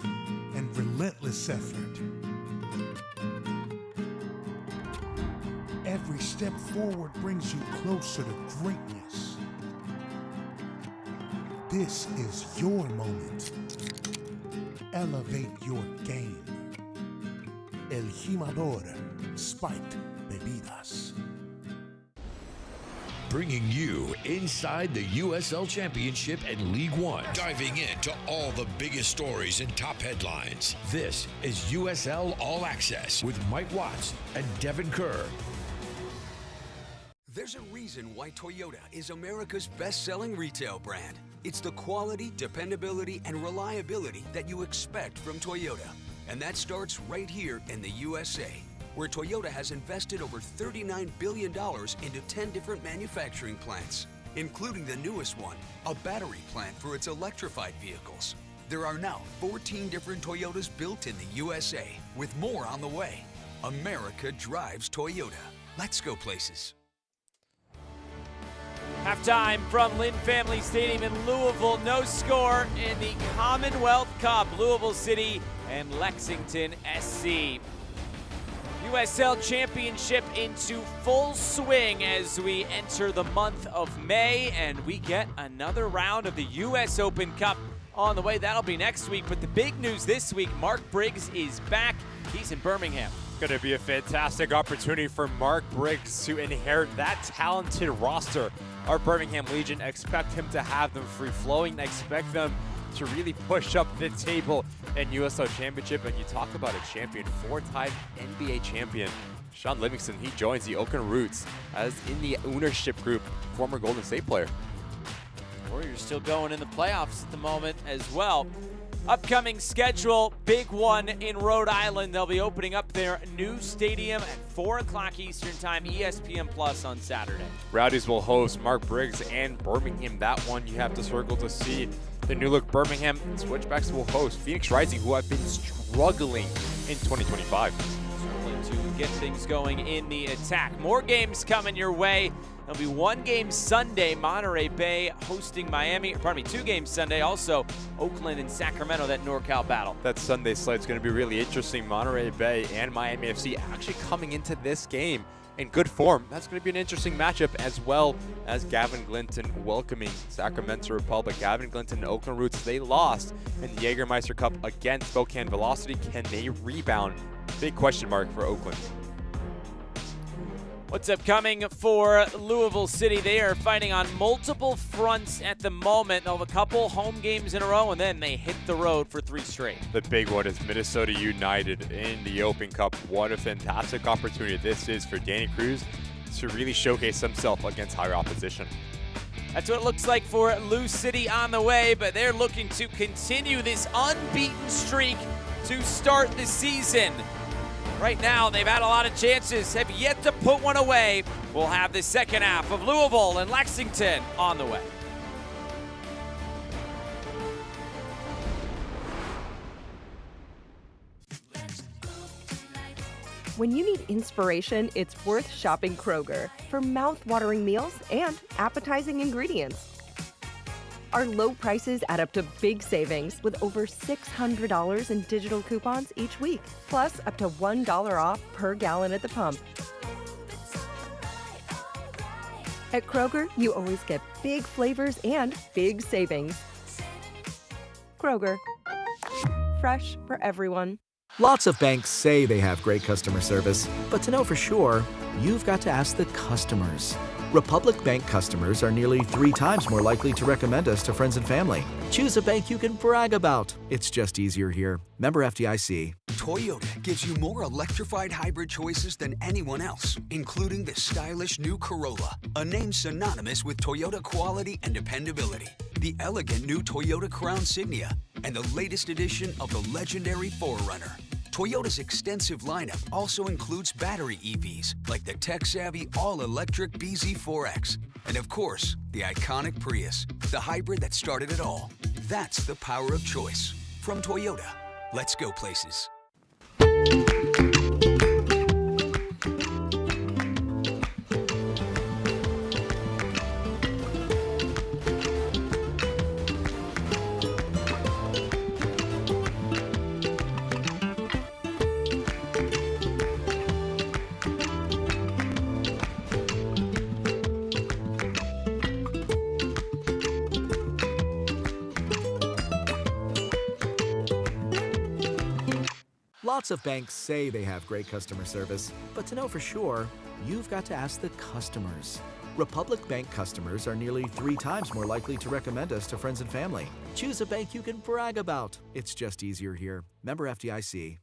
and relentless effort. Every step forward brings you closer to greatness. This is your moment. Elevate your game. El Jimador Spiked Bebidas. Bringing you inside the USL Championship and League One. Diving into all the biggest stories and top headlines. This is USL All Access with Mike Watts and Devin Kerr. There's a reason why Toyota is America's best-selling retail brand. It's the quality, dependability, and reliability that you expect from Toyota. And that starts right here in the USA, where Toyota has invested over $39 billion into 10 different manufacturing plants, including the newest one, a battery plant for its electrified vehicles. There are now 14 different Toyotas built in the USA, with more on the way. America drives Toyota. Let's go places. Halftime from Lynn Family Stadium in Louisville. No score in the Commonwealth Cup. Louisville City and Lexington SC. USL Championship into full swing as we enter the month of May, and we get another round of the US Open Cup on the way. That'll be next week, but the big news this week, Mark Briggs is back. He's in Birmingham. Going to be a fantastic opportunity for Mark Briggs to inherit that talented roster. Our Birmingham Legion, expect him to have them free-flowing. Expect them to really push up the table in USL Championship. And you talk about a champion, 4-time NBA champion. Sean Livingston, he joins the Oakland Roots as in the ownership group, former Golden State player. Warriors still going in the playoffs at the moment as well. Upcoming schedule, big one in Rhode Island. They'll be opening up their new stadium at 4 o'clock Eastern Time, ESPN Plus on Saturday. Rowdies will host Mark Briggs and Birmingham. That one you have to circle to see. The new look Birmingham Switchbacks will host Phoenix Rising, who have been struggling in 2025. Struggling to get things going in the attack. More games coming your way. There'll be one game Sunday, Monterey Bay hosting Miami. Pardon me, 2 games Sunday. Also, Oakland and Sacramento, that NorCal battle. That Sunday slate's going to be really interesting. Monterey Bay and Miami FC actually coming into this game in good form. That's going to be an interesting matchup, as well as Gavin Glinton welcoming Sacramento Republic. Gavin Glinton and Oakland Roots, they lost in the Jägermeister Cup against Spokane Velocity. Can they rebound? Big question mark for Oakland. What's upcoming for Louisville City? They are fighting on multiple fronts at the moment. They'll have a couple home games in a row, and then they hit the road for 3 straight. The big one is Minnesota United in the Open Cup. What a fantastic opportunity this is for Danny Cruz to really showcase himself against higher opposition. That's what it looks like for Lou City on the way, but they're looking to continue this unbeaten streak to start the season. Right now, they've had a lot of chances, have yet to put one away. We'll have the second half of Louisville and Lexington on the way. When you need inspiration, it's worth shopping Kroger for mouth-watering meals and appetizing ingredients. Our low prices add up to big savings with over $600 in digital coupons each week, plus up to $1 off per gallon at the pump. At Kroger, you always get big flavors and big savings. Kroger, fresh for everyone. Lots of banks say they have great customer service, but to know for sure, you've got to ask the customers. Republic Bank customers are nearly 3 times more likely to recommend us to friends and family. Choose a bank you can brag about. It's just easier here. Member FDIC. Toyota gives you more electrified hybrid choices than anyone else, including the stylish new Corolla, a name synonymous with Toyota quality and dependability. The elegant new Toyota Crown Signia, and the latest edition of the legendary 4Runner. Toyota's extensive lineup also includes battery EVs like the tech-savvy all-electric BZ4X. And of course, the iconic Prius, the hybrid that started it all. That's the power of choice. From Toyota, let's go places. Lots of banks say they have great customer service, but to know for sure, you've got to ask the customers. Republic Bank customers are nearly 3 times more likely to recommend us to friends and family. Choose a bank you can brag about. It's just easier here. Member FDIC.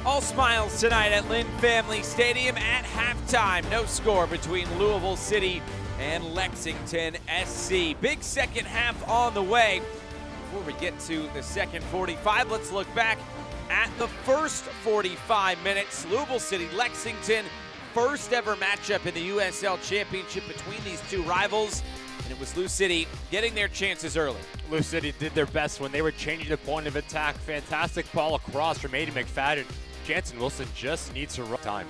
All smiles tonight at Lynn Family Stadium at halftime. No score between Louisville City and Lexington SC. Big second half on the way. Before we get to the second 45, let's look back at the first 45 minutes. Louisville City, Lexington, first ever matchup in the USL Championship between these 2 rivals. And it was Lou City getting their chances early. Lou City did their best when they were changing the point of attack. Fantastic ball across from Aiden McFadden. Jansen Wilson just needs to run time.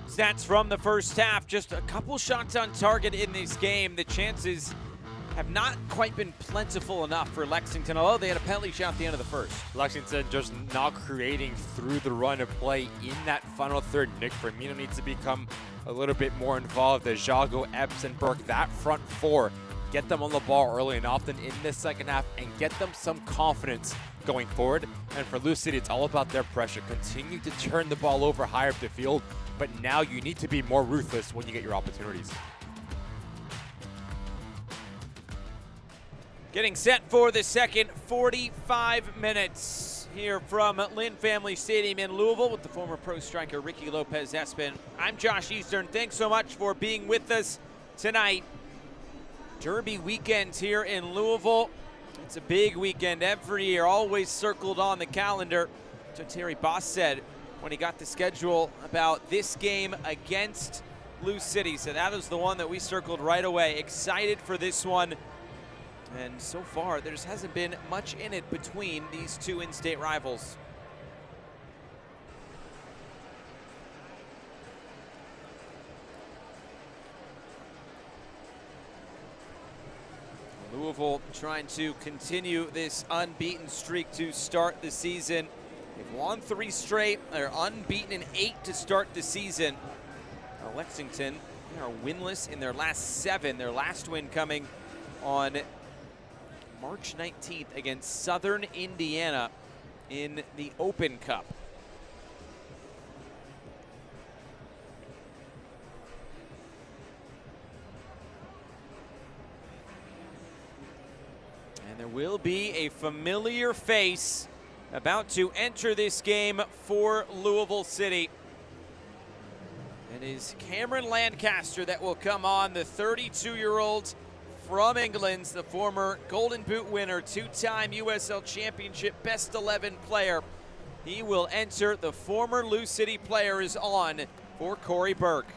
Stats from the first half, just a couple shots on target in this game. The chances have not quite been plentiful enough for Lexington, although they had a penalty shot at the end of the first. Lexington just not creating through the run of play in that final third. Nick Firmino needs to become a little bit more involved as Jago, Epps, and Burke, that front 4, get them on the ball early and often in this second half and get them some confidence going forward. And for Lou City, it's all about their pressure. Continue to turn the ball over higher up the field, but now you need to be more ruthless when you get your opportunities. Getting set for the second 45 minutes here from Lynn Family Stadium in Louisville with the former pro striker Ricky Lopez-Espin. I'm Josh Eastern. Thanks so much for being with us tonight. Derby weekend here in Louisville. It's a big weekend every year, always circled on the calendar. So Terry Boss said when he got the schedule about this game against Lou City. So that was the one that we circled right away. Excited for this one. And so far, there just hasn't been much in it between these two in-state rivals. Louisville trying to continue this unbeaten streak to start the season. They've won 3 straight. They're unbeaten in 8 to start the season. Lexington, they are winless in their last 7. Their last win coming on March 19th against Southern Indiana in the Open Cup. And there will be a familiar face about to enter this game for Louisville City. It is Cameron Lancaster that will come on, the 32-year-old from England, the former Golden Boot winner, 2-time USL Championship Best 11 player. He will enter. The former Lou City player is on for Corey Burke.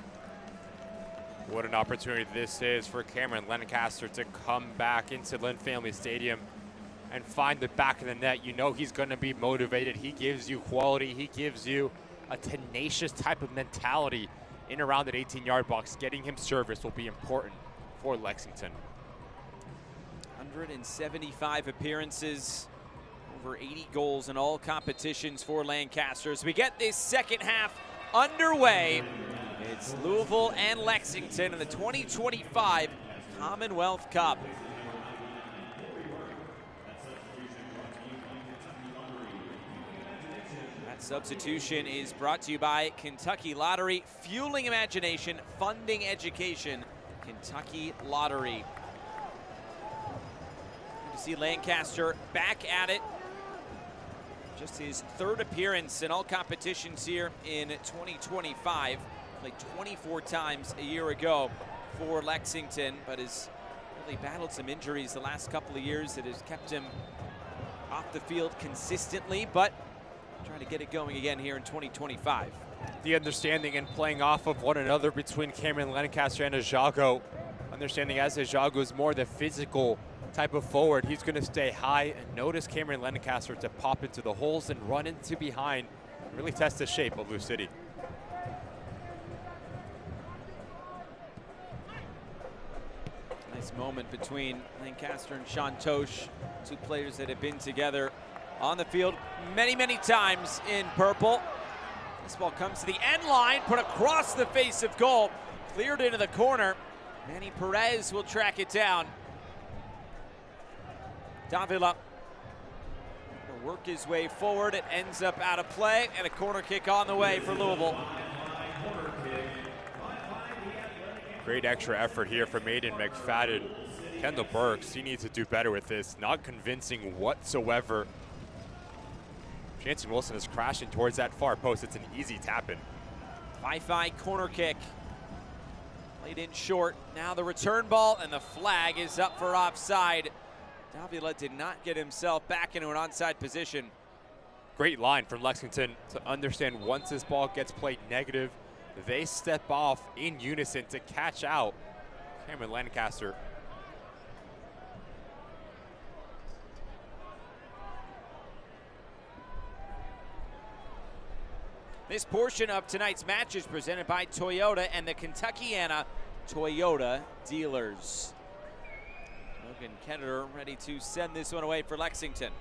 What an opportunity this is for Cameron Lancaster to come back into Lynn Family Stadium and find the back of the net. You know he's going to be motivated. He gives you quality. He gives you a tenacious type of mentality in around that 18-yard box. Getting him service will be important for Lexington. 175 appearances, over 80 goals in all competitions for Lancaster. As we get this second half underway, it's Louisville and Lexington in the 2025 Commonwealth Cup. That substitution is brought to you by Kentucky Lottery, fueling imagination, funding education. Kentucky Lottery. To see Lancaster back at it. Just his 3rd appearance in all competitions here in 2025. Played 24 times a year ago for Lexington, but has really battled some injuries the last couple of years that has kept him off the field consistently, but trying to get it going again here in 2025. The understanding and playing off of one another between Cameron Lancaster and Ajago. Understanding as Ajago is more the physical type of forward, he's going to stay high, and notice Cameron Lancaster to pop into the holes and run into behind, really test the shape of Lou City. Nice moment between Lancaster and Sean Tosh, 2 players that have been together on the field many, many times in purple. This ball comes to the end line, put across the face of goal, cleared into the corner. Manny Perez will track it down. Davila will work his way forward. It ends up out of play, and a corner kick on the way for Louisville. Great extra effort here from Aiden McFadden. Kendall Burks, he needs to do better with this. Not convincing whatsoever. Jansen Wilson is crashing towards that far post. It's an easy tap-in. Fi corner kick. Played in short. Now the return ball, and the flag is up for offside. Davila did not get himself back into an onside position. Great line from Lexington to understand once this ball gets played negative, they step off in unison to catch out Cameron Lancaster. This portion of tonight's match is presented by Toyota and the Kentuckiana Toyota dealers. Logan Ketterer ready to send this one away for Lexington.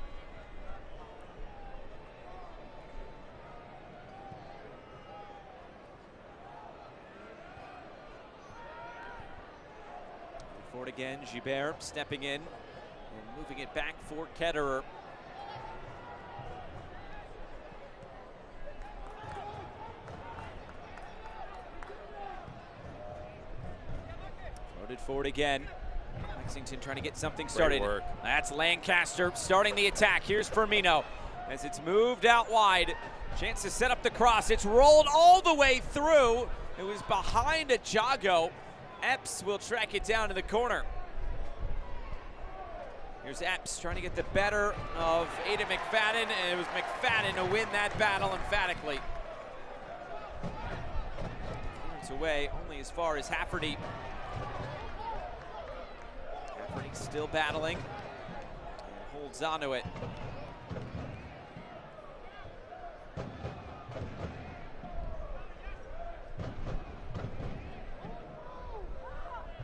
Forward again, Gibert stepping in and moving it back for Ketterer. Floated forward again. Lexington trying to get something started. Great work. That's Lancaster starting the attack. Here's Firmino as it's moved out wide. Chance to set up the cross. It's rolled all the way through. It was behind Ajago. Epps will track it down to the corner. Here's Epps trying to get the better of Aidan McFadden, and it was McFadden to win that battle emphatically. It's away only as far as Hafferty. Hafferty still battling and holds onto it.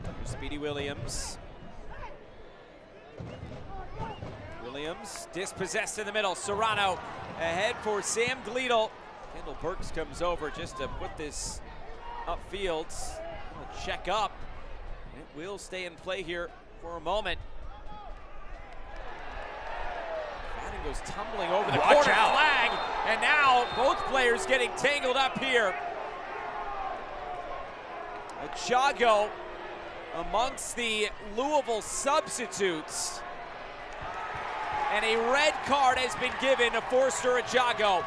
Here's Speedy Williams. Williams dispossessed in the middle. Serrano ahead for Sam Gleedle. Kendall Burks comes over just to put this upfield. He'll check up. It will stay in play here for a moment. Madden goes tumbling over the corner flag, and now both players getting tangled up here. Ajago amongst the Louisville substitutes. And a red card has been given to Forster Ajago.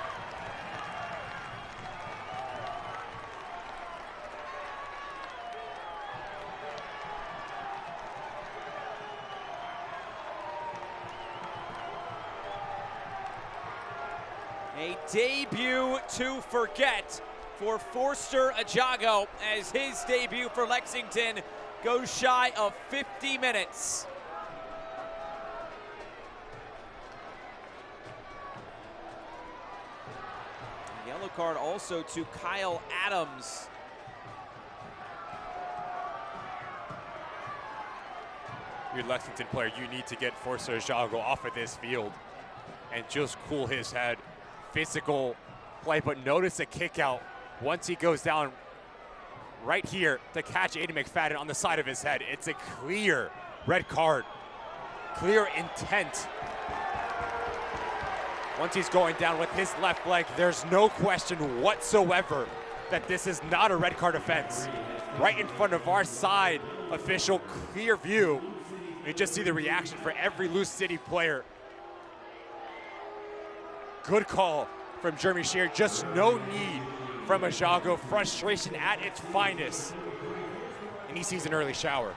A debut to forget for Forster Ajago as his debut for Lexington goes shy of 50 minutes. Yellow card also to Kyle Adams. You're a Lexington player, you need to get Forster Ajago off of this field and just cool his head. Physical play, but notice a kick out once he goes down right here to catch Aidan McFadden on the side of his head. It's a clear red card, clear intent. Once he's going down with his left leg, there's no question whatsoever that this is not a red card offense. Right in front of our side official, clear view. You just see the reaction for every Loose City player. Good call from Jeremy Shear, just no need from Ajago. Frustration at its finest. And he sees an early shower.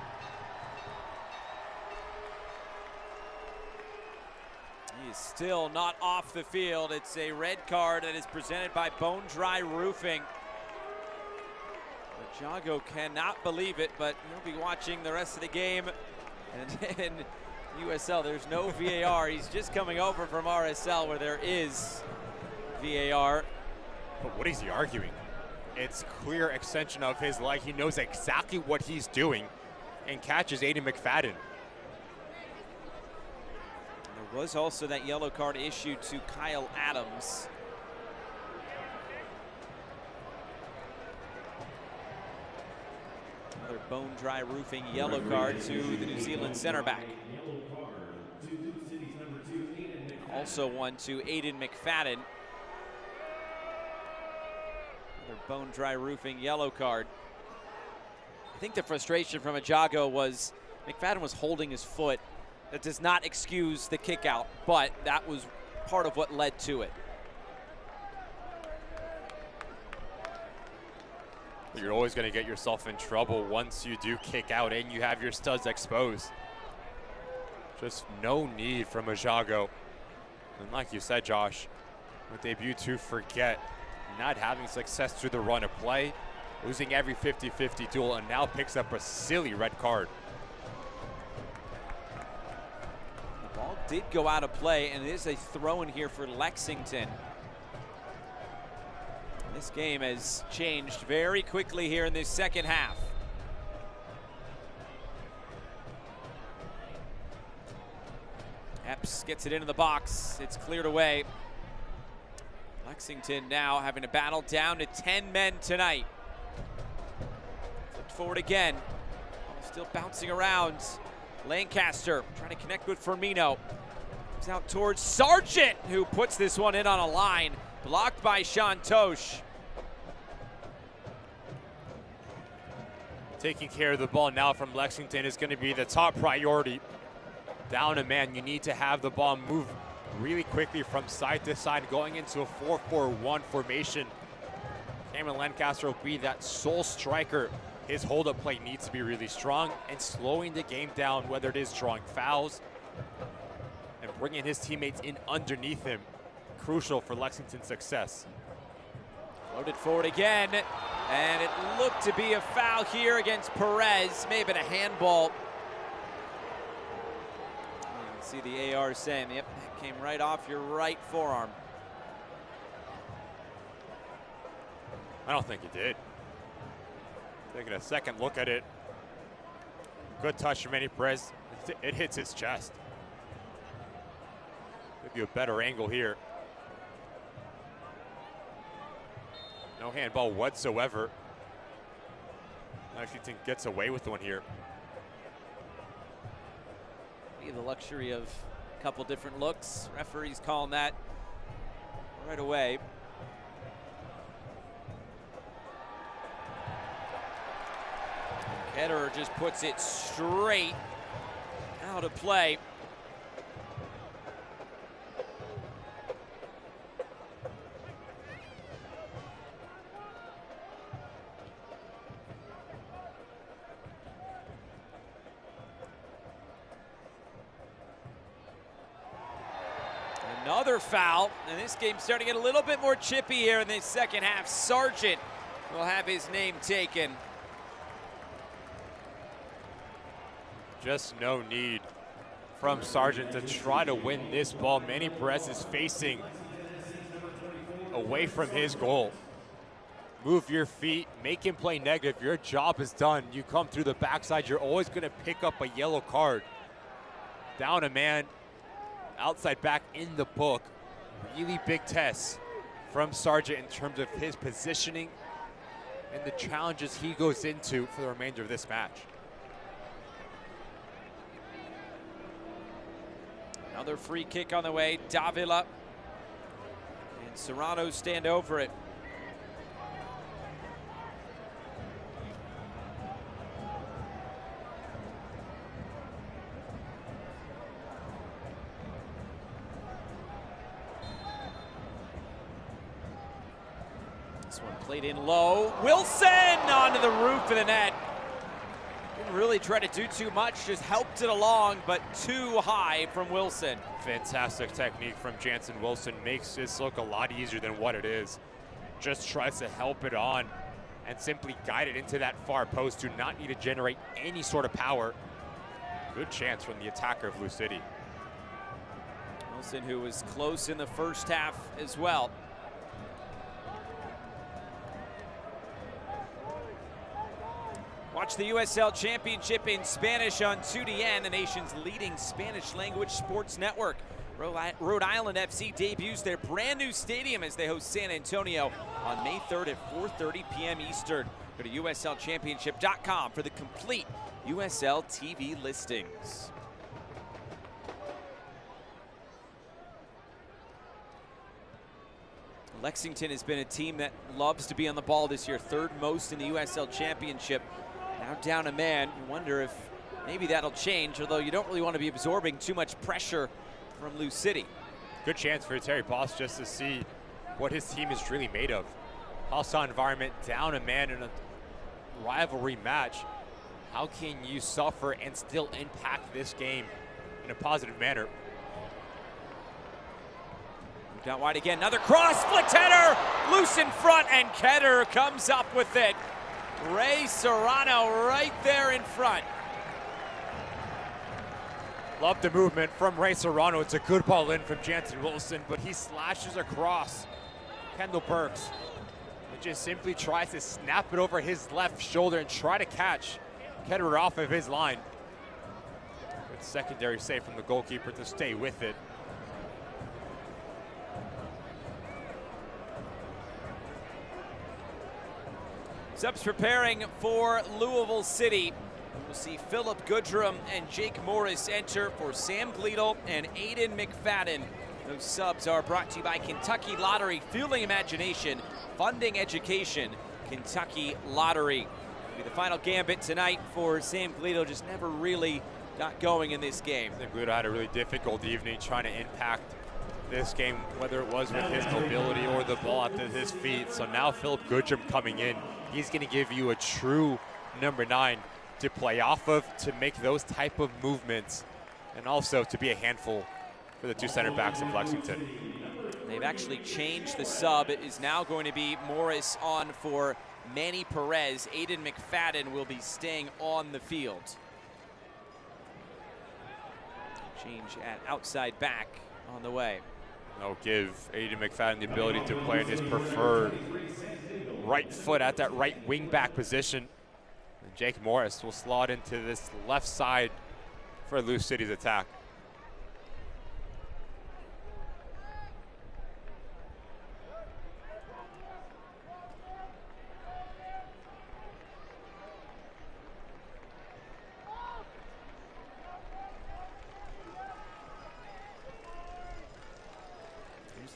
He is still not off the field. It's a red card that is presented by Bone Dry Roofing. Ajago cannot believe it, but he'll be watching the rest of the game. And in USL, there's no VAR. He's just coming over from RSL where there is VAR. But what is he arguing? It's clear extension of his leg. He knows exactly what he's doing and catches Aidan McFadden. There was also that yellow card issued to Kyle Adams. Another Bone Dry Roofing yellow card to the New Zealand center back. Also one to Aidan McFadden. Another Bone Dry Roofing yellow card. I think the frustration from Ajago was McFadden was holding his foot. That does not excuse the kick out, but that was part of what led to it. You're always going to get yourself in trouble once you do kick out and you have your studs exposed. Just no need from Ajago. And like you said, Josh, with debut to forget, not having success through the run of play, losing every 50-50 duel, and now picks up a silly red card. The ball did go out of play, and it is a throw in here for Lexington. This game has changed very quickly here in this second half. Epps gets it into the box. It's cleared away. Lexington now having to battle down to 10 men tonight. Flipped forward again. Still bouncing around. Lancaster trying to connect with Firmino. It's out towards Sargent, who puts this one in on a line. Blocked by Shantosh. Taking care of the ball now from Lexington is going to be the top priority. Down a man, you need to have the ball move really quickly from side to side, going into a 4-4-1 formation. Cameron Lancaster will be that sole striker. His hold-up play needs to be really strong, and slowing the game down, whether it is drawing fouls and bringing his teammates in underneath him, crucial for Lexington's success. Loaded forward again, and it looked to be a foul here against Perez. May have been a handball. You can see the AR saying, yep, that came right off your right forearm. I don't think he did. Taking a second look at it. Good touch from Manny Perez. It hits his chest. Give you a better angle here. No handball whatsoever. Lexington gets away with one here. We have the luxury of a couple different looks. Referees calling that right away. Ketterer just puts it straight out of play. Another foul, and this game's starting to get a little bit more chippy here in the second half. Sargent will have his name taken. Just no need from Sargent to try to win this ball. Manny Perez is facing away from his goal. Move your feet, make him play negative. Your job is done. You come through the backside, you're always going to pick up a yellow card. Down a man, outside back in the book. Really big test from Sargent in terms of his positioning and the challenges he goes into for the remainder of this match. Another free kick on the way. Davila and Serrano stand over it. This one played in low. Wilson onto the roof of the net. Didn't really try to do too much, just helped it along, but too high from Wilson. Fantastic technique from Jansen Wilson. Makes this look a lot easier than what it is. Just tries to help it on and simply guide it into that far post. Do not need to generate any sort of power. Good chance from the attacker of Blue City. Wilson, who was close in the first half as well. Watch the USL Championship in Spanish on 2DN, the nation's leading Spanish language sports network. Rhode Island FC debuts their brand new stadium as they host San Antonio on May 3rd at 4:30 p.m. Eastern. Go to USLChampionship.com for the complete USL TV listings. Lexington has been a team that loves to be on the ball this year, third most in the USL Championship. Now down a man. You wonder if maybe that'll change, although you don't really want to be absorbing too much pressure from Lou City. Good chance for Terry Boss just to see what his team is really made of. Hostile environment, down a man in a rivalry match. How can you suffer and still impact this game in a positive manner? Moved out wide again, another cross, split header, loose in front, and Ketterer comes up with it. Ray Serrano right there in front. Love the movement from Ray Serrano. It's a good ball in from Jansen Wilson, but he slashes across Kendall Burks. He just simply tries to snap it over his left shoulder and try to catch Ketterer off of his line. Good secondary save from the goalkeeper to stay with it. Subs preparing for Louisville City. We'll see Philip Goodrum and Jake Morris enter for Sam Gleadle and Aiden McFadden. Those subs are brought to you by Kentucky Lottery, fueling imagination, funding education. Kentucky Lottery. It'll be the final gambit tonight for Sam Gleadle, just never really got going in this game. I think Gleadle had a really difficult evening trying to impact this game, whether it was with his mobility or the ball at his feet. So now Philip Goodrum coming in, he's going to give you a true number 9 to play off of, to make those type of movements, and also to be a handful for the 2 center backs of Lexington. They've actually changed the sub. It is now going to be Morris on for Manny Perez. Aiden McFadden will be staying on the field. Change at outside back on the way. They'll give Aiden McFadden the ability to play in his preferred right foot at that right wing back position. And Jake Morris will slot into this left side for Lou City's attack.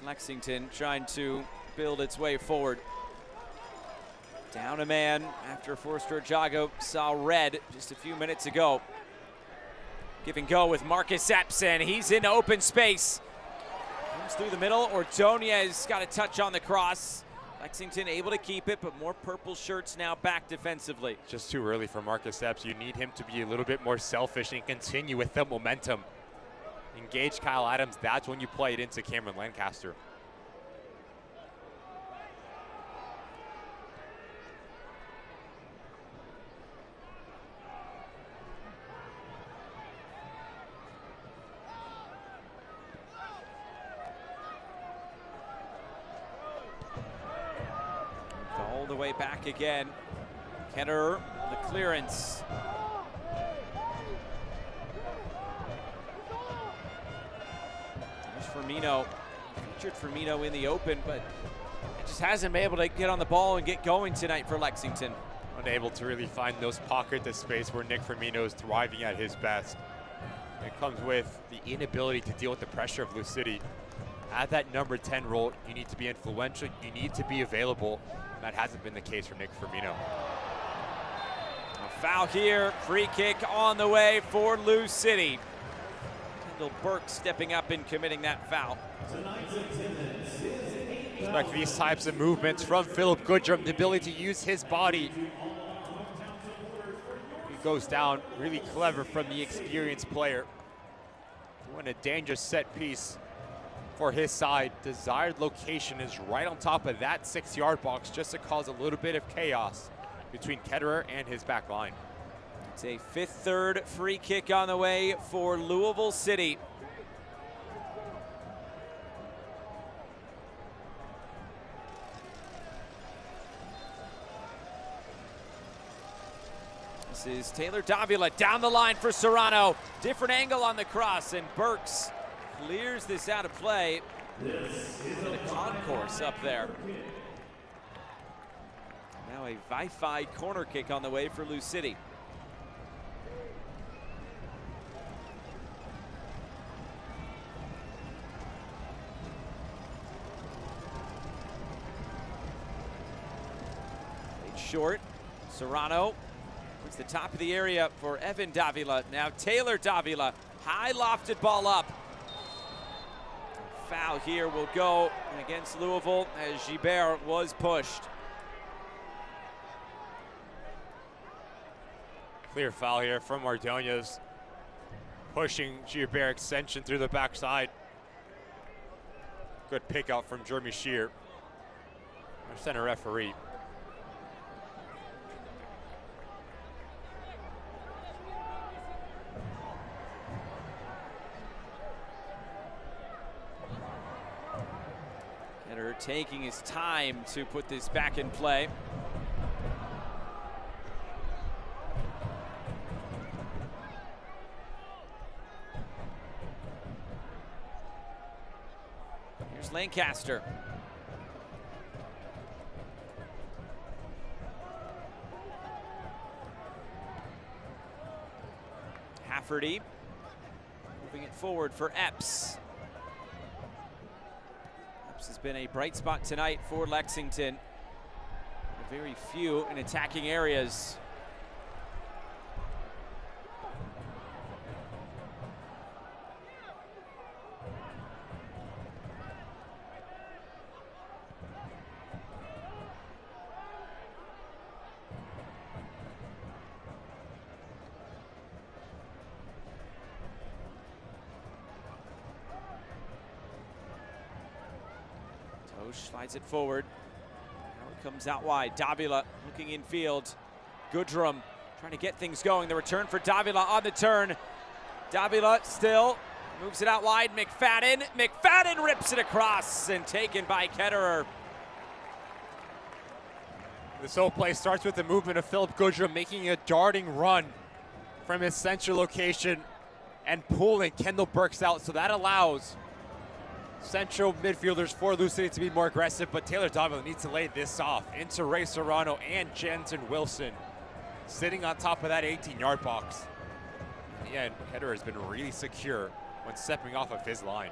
Lexington trying to build its way forward. Down a man after Forster Jago saw red just a few minutes ago. Give and go with Marcus Epson. He's in open space. Comes through the middle. Ordonez got a touch on the cross. Lexington able to keep it, but more purple shirts now back defensively. Just too early for Marcus Epps. You need him to be a little bit more selfish and continue with the momentum. Engage Kyle Adams, that's when you play it into Cameron Lancaster. All the way back again. Ketterer, the clearance. Firmino, featured Firmino in the open, but it just hasn't been able to get on the ball and get going tonight for Lexington. Unable to really find those pockets of space where Nick Firmino is thriving at his best. It comes with the inability to deal with the pressure of Lou City. At that number 10 role, you need to be influential, you need to be available. That hasn't been the case for Nick Firmino. A foul here, free kick on the way for Lou City. Burke stepping up and committing that foul. Expect these types of movements from Philip Goodrum, the ability to use his body. He goes down really clever from the experienced player. Doing a dangerous set piece for his side. Desired location is right on top of that 6-yard box, just to cause a little bit of chaos between Ketterer and his back line. It's a 5th third free kick on the way for Louisville City. This is Taylor Davila down the line for Serrano. Different angle on the cross, and Burks clears this out of play. The concourse up there. Now a Wi-Fi corner kick on the way for Lou City. Short, Serrano puts the top of the area for Evan Davila. Now Taylor Davila, high lofted ball up. Foul here will go against Louisville as Gibert was pushed. Clear foul here from Ordonez, pushing Gibert extension through the backside. Good pick out from Jeremy Shear, our center referee. Taking his time to put this back in play. Here's Lancaster. Hafferty moving it forward for Epps. Epps has been a bright spot tonight for Lexington. Very few in attacking areas. Slides it forward. Now it comes out wide. Davila looking in field. Goodrum trying to get things going. The return for Davila on the turn. Davila still moves it out wide. McFadden. McFadden rips it across and taken by Ketterer. This whole play starts with the movement of Philip Goodrum making a darting run from his central location and pulling Kendall Burks out. So that allows central midfielders for Lou City to be more aggressive, but Taylor Davila needs to lay this off into Ray Serrano and Jensen Wilson sitting on top of that 18-yard box. Yeah, and Ketterer has been really secure when stepping off of his line.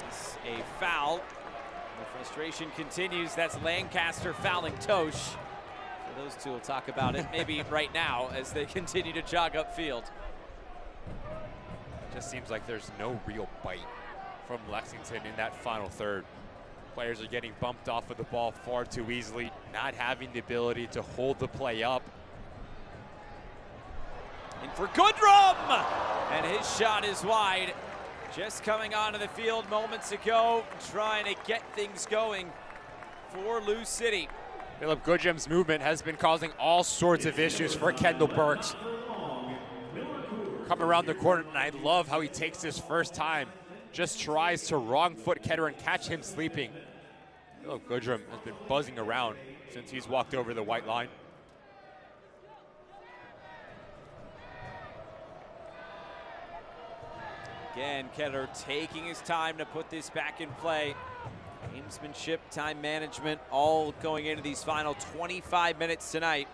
It's a foul. The frustration continues. That's Lancaster fouling Tosh. So those two will talk about it maybe right now as they continue to jog upfield. Just seems like there's no real bite from Lexington in that final third. Players are getting bumped off of the ball far too easily, not having the ability to hold the play up. In for Goodrum! And his shot is wide. Just coming onto the field moments ago, trying to get things going for Lou City. Philip Goodrum's movement has been causing all sorts of issues for Kendall Burks. Come around the corner, and I love how he takes his first time. Just tries to wrong foot Ketterer and catch him sleeping. Philip Goodrum has been buzzing around since he's walked over the white line. Again, Ketterer taking his time to put this back in play. Gamesmanship, time management, all going into these final 25 minutes tonight.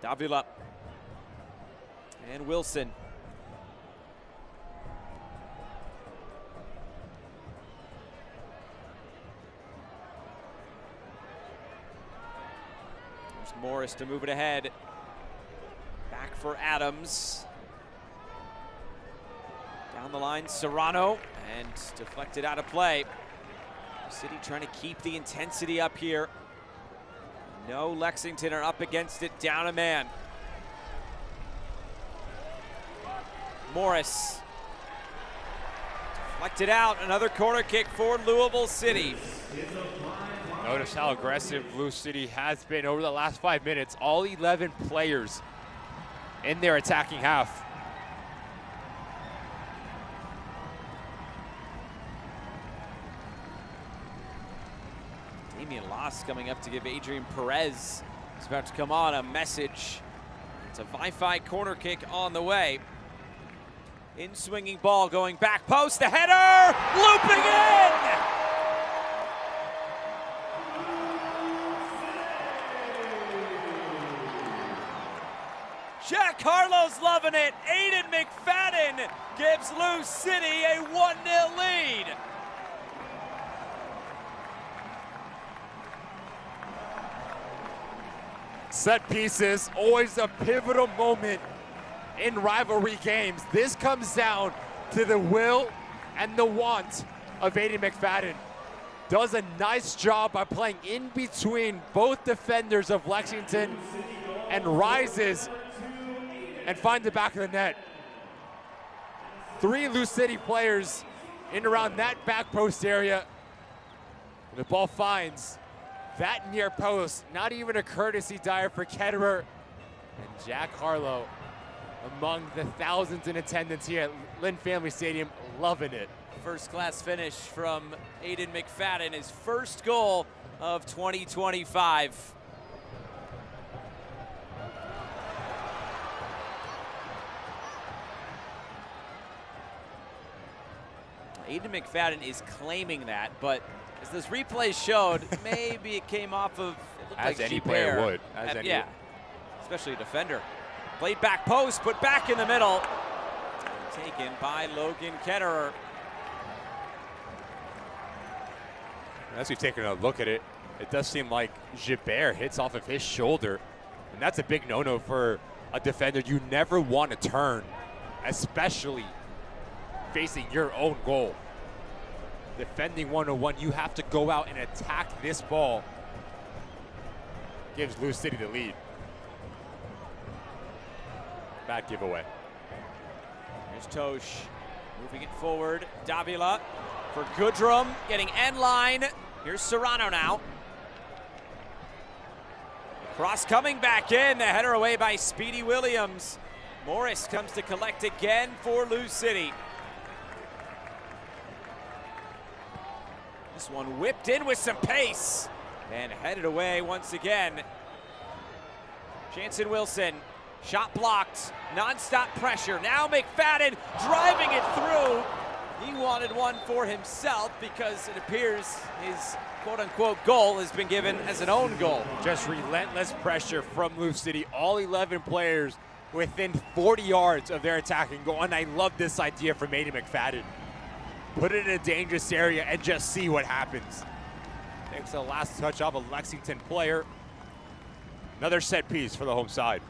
Davila and Wilson. There's Morris to move it ahead. Back for Adams. Down the line, Serrano, and deflected out of play. City trying to keep the intensity up here. No, Lexington are up against it, down a man. Morris. Deflected out, another corner kick for Louisville City. Notice how aggressive Lou City has been over the last 5 minutes. All 11 players in their attacking half. Damian Loss coming up to give Adrian Perez, who's about to come on, a message. It's a Wi-Fi corner kick on the way. In swinging ball going back post, the header, looping in! Jack Harlow's loving it. Aiden McFadden gives Lou City a 1-0 lead. Set pieces, always a pivotal moment in rivalry games. This comes down to the will and the want of Aiden McFadden. Does a nice job by playing in between both defenders of Lexington and rises and finds the back of the net. 3 Lou City players in around that back post area. The ball finds that near post, not even a courtesy dive for Ketterer. And Jack Harlow among the thousands in attendance here at Lynn Family Stadium, loving it. First class finish from Aiden McFadden, his first goal of 2025. Aiden McFadden is claiming that, but as those replays showed, maybe it came off of, it looked As like any Gibert. player would. As any. Yeah, especially a defender. Played back post, put back in the middle. Taken by Logan Ketterer. As we've taken a look at it, it does seem like Gibert hits off of his shoulder, and that's a big no-no for a defender. You never want to turn, especially facing your own goal. Defending 1-on-1, you have to go out and attack this ball. Gives Lou City the lead. Bad giveaway. Here's Tosh moving it forward. Davila for Goodrum, getting end line. Here's Serrano now. Cross coming back in, the header away by Speedy Williams. Morris comes to collect again for Lou City. This one whipped in with some pace and headed away once again. Jansen Wilson, shot blocked, non-stop pressure. Now McFadden driving it through. He wanted one for himself because it appears his quote-unquote goal has been given as an own goal. Just relentless pressure from Lou City. All 11 players within 40 yards of their attacking goal. And I love this idea from Aiden McFadden. Put it in a dangerous area and just see what happens. Takes the last touch off a Lexington player. Another set piece for the home side.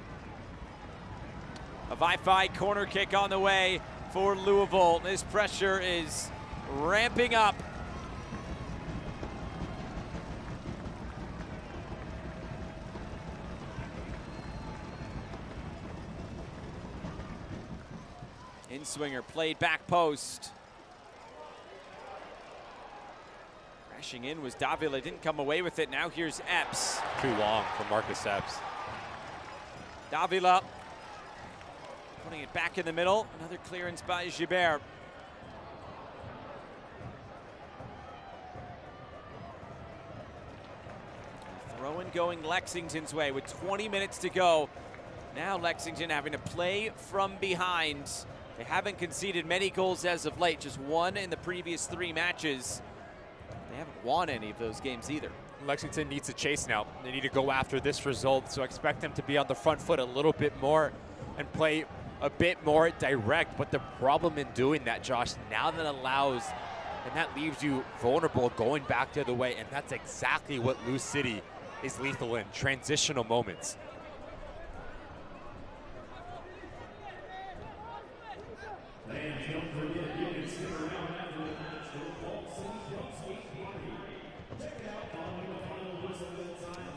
A Wi-Fi corner kick on the way for Louisville. This pressure is ramping up. In-swinger played back post. Crashing in was Davila, didn't come away with it. Now here's Epps. Too long for Marcus Epps. Davila putting it back in the middle. Another clearance by Gibert. Throw-in going Lexington's way with 20 minutes to go. Now Lexington having to play from behind. They haven't conceded many goals as of late, just one in the previous 3 matches. They haven't won any of those games either. Lexington needs to chase now. They need to go after this result, so I expect them to be on the front foot a little bit more and play a bit more direct. But the problem in doing that, Josh, now that allows and that leaves you vulnerable going back the other way, and that's exactly what Lou City is lethal in, transitional moments.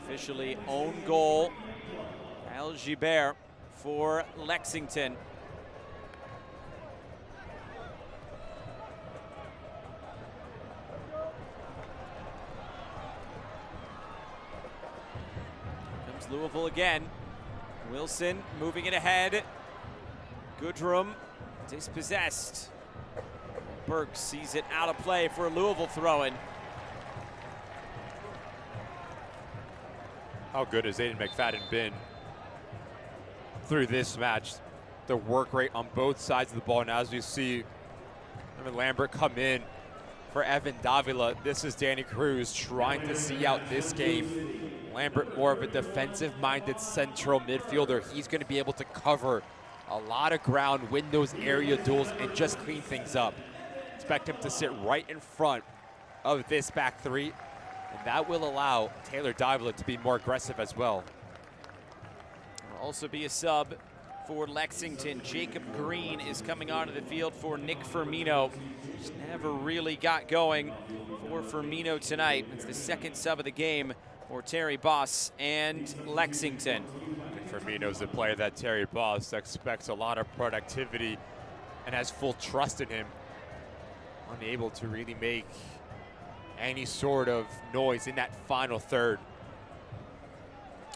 Officially own goal, Kyle Gibert for Lexington. Here comes Louisville again. Wilson moving it ahead. Goodrum dispossessed. Burke sees it out of play for a Louisville throw-in. How good has Aiden McFadden been through this match? The work rate on both sides of the ball. And as we see Evan Lambert come in for Evan Davila, this is Danny Cruz trying to see out this game. Lambert more of a defensive-minded central midfielder. He's going to be able to cover a lot of ground, win those area duels, and just clean things up. Expect him to sit right in front of this back three, and that will allow Taylor Davila to be more aggressive as well. Will also be a sub for Lexington. Jacob Green is coming onto the field for Nick Firmino. Just never really got going for Firmino tonight. It's the second sub of the game for Terry Boss and Lexington. Firmino's the player that Terry Boss expects a lot of productivity and has full trust in him. Unable to really make any sort of noise in that final third.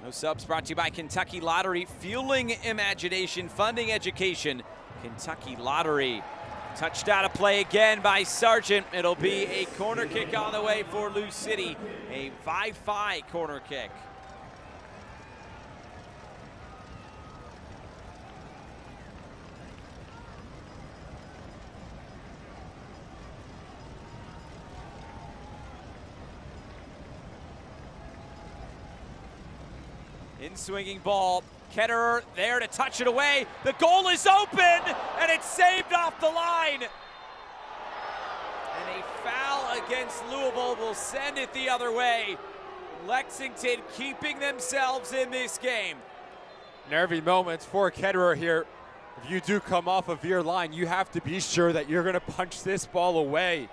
Those subs brought to you by Kentucky Lottery, fueling imagination, funding education. Kentucky Lottery. Touched out of play again by Sargent. It'll be a corner kick on the way for Lou City. A Wi-Fi corner kick. In swinging ball, Ketterer there to touch it away. The goal is open, and it's saved off the line. And a foul against Louisville will send it the other way. Lexington keeping themselves in this game. Nervy moments for Ketterer here. If you do come off of your line, you have to be sure that you're going to punch this ball away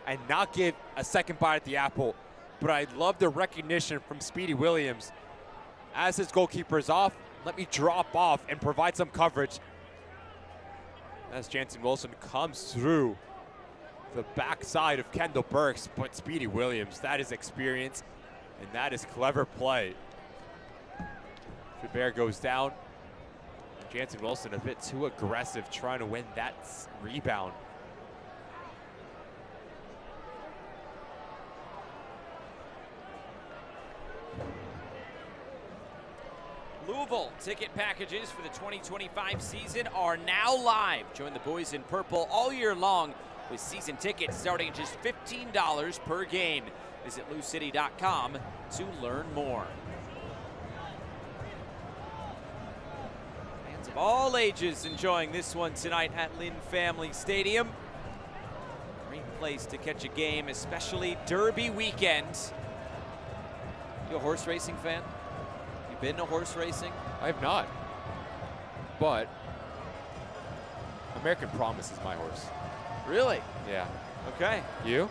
and not give a second bite at the apple. But I love the recognition from Speedy Williams. As his goalkeeper is off, let me drop off and provide some coverage. As Jansen Wilson comes through the backside of Kendall Burks, but Speedy Williams, that is experience and that is clever play. Bear goes down. Jansen Wilson a bit too aggressive trying to win that rebound. Louisville ticket packages for the 2025 season are now live. Join the boys in purple all year long with season tickets starting at just $15 per game. Visit LouCity.com to learn more. Fans of all ages enjoying this one tonight at Lynn Family Stadium. Great place to catch a game, especially Derby weekend. You a horse racing fan? You been to horse racing? I have not, but American Promise is my horse. Really? Yeah. Okay. You?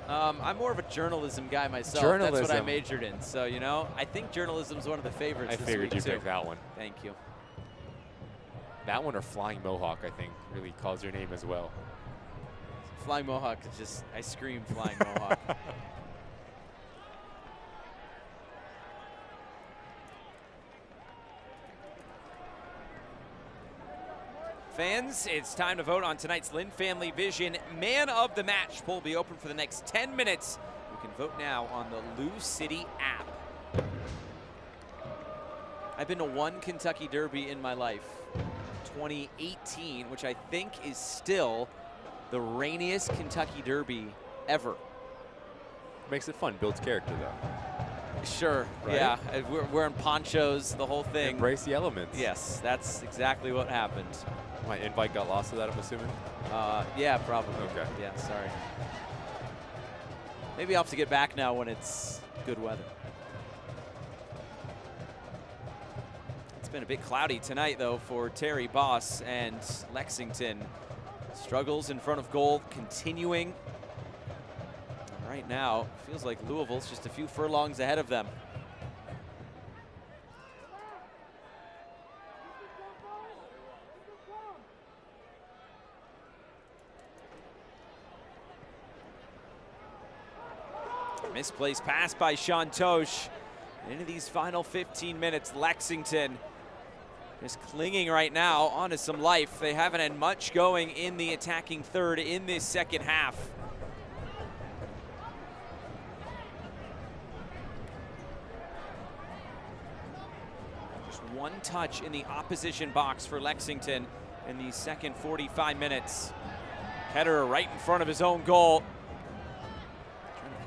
I'm more of a journalism guy myself. Journalism. That's what I majored in. So, you know, I think journalism is one of the favorites I this figured week you'd too. pick that one. Thank you. That one or Flying Mohawk, I think, really calls your name as well. Flying Mohawk is just, I scream Flying Mohawk. Fans, it's time to vote on tonight's Lynn Family Vision Man of the Match. Poll will be open for the next 10 minutes. You can vote now on the Lou City app. I've been to one Kentucky Derby in my life, 2018, which I think is still the rainiest Kentucky Derby ever. Makes it fun, builds character though. Sure, Right? yeah. We're wearing ponchos, the whole thing. Embrace the elements. Yes, that's exactly what happened. My invite got lost to that, I'm assuming? Yeah, probably. Okay. Yeah, sorry. Maybe I'll have to get back now when it's good weather. It's been a bit cloudy tonight, though, for Terry Boss and Lexington. Struggles in front of goal continuing. And right now, feels like Louisville's just a few furlongs ahead of them. Misplaced pass by Sean Tosh. Into these final 15 minutes, Lexington is clinging right now onto some life. They haven't had much going in the attacking third in this second half. Just one touch in the opposition box for Lexington in the second 45 minutes. Ketterer right in front of his own goal.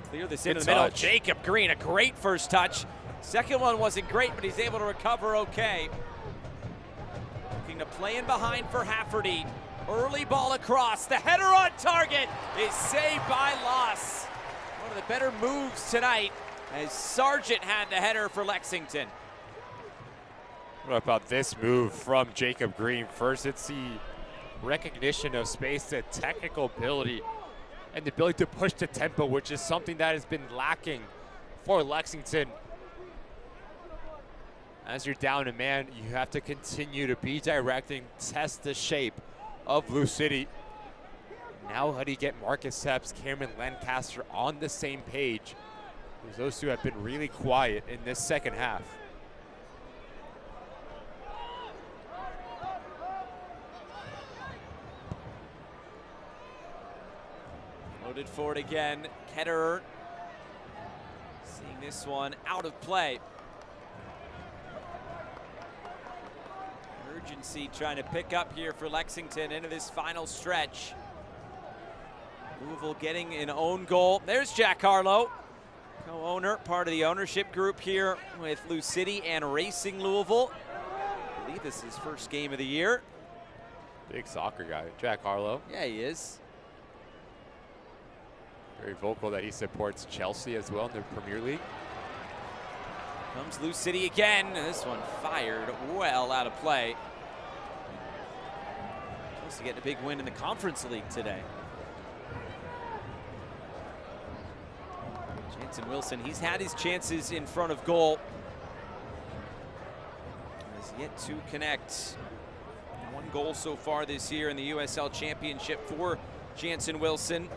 Clear this into the middle. Jacob Green, a great first touch. Second one wasn't great, but he's able to recover okay. Looking to play in behind for Hafferty. Early ball across. The header on target is saved by Loss. One of the better moves tonight as Sargent had the header for Lexington. What about this move from Jacob Green? First, it's the recognition of space, the technical ability, and the ability to push the tempo, which is something that has been lacking for Lexington. As you're down a man, you have to continue to be directing, test the shape of Blue City. Now how do you get Marcus Sepps, Cameron Lancaster on the same page? Because those two have been really quiet in this second half. Loaded forward again. Ketterer seeing this one out of play. Urgency trying to pick up here for Lexington into this final stretch. Louisville getting an own goal. There's Jack Harlow. Co-owner, part of the ownership group here with Lou City and Racing Louisville. I believe this is his first game of the year. Big soccer guy, Jack Harlow. Yeah, he is. Very vocal that he supports Chelsea as well in the Premier League. Comes Lou City again. This one fired well out of play. Chelsea getting a big win in the Conference League today. Jansen Wilson, he's had his chances in front of goal. Has yet to connect. One goal so far this year in the USL Championship for Jansen Wilson.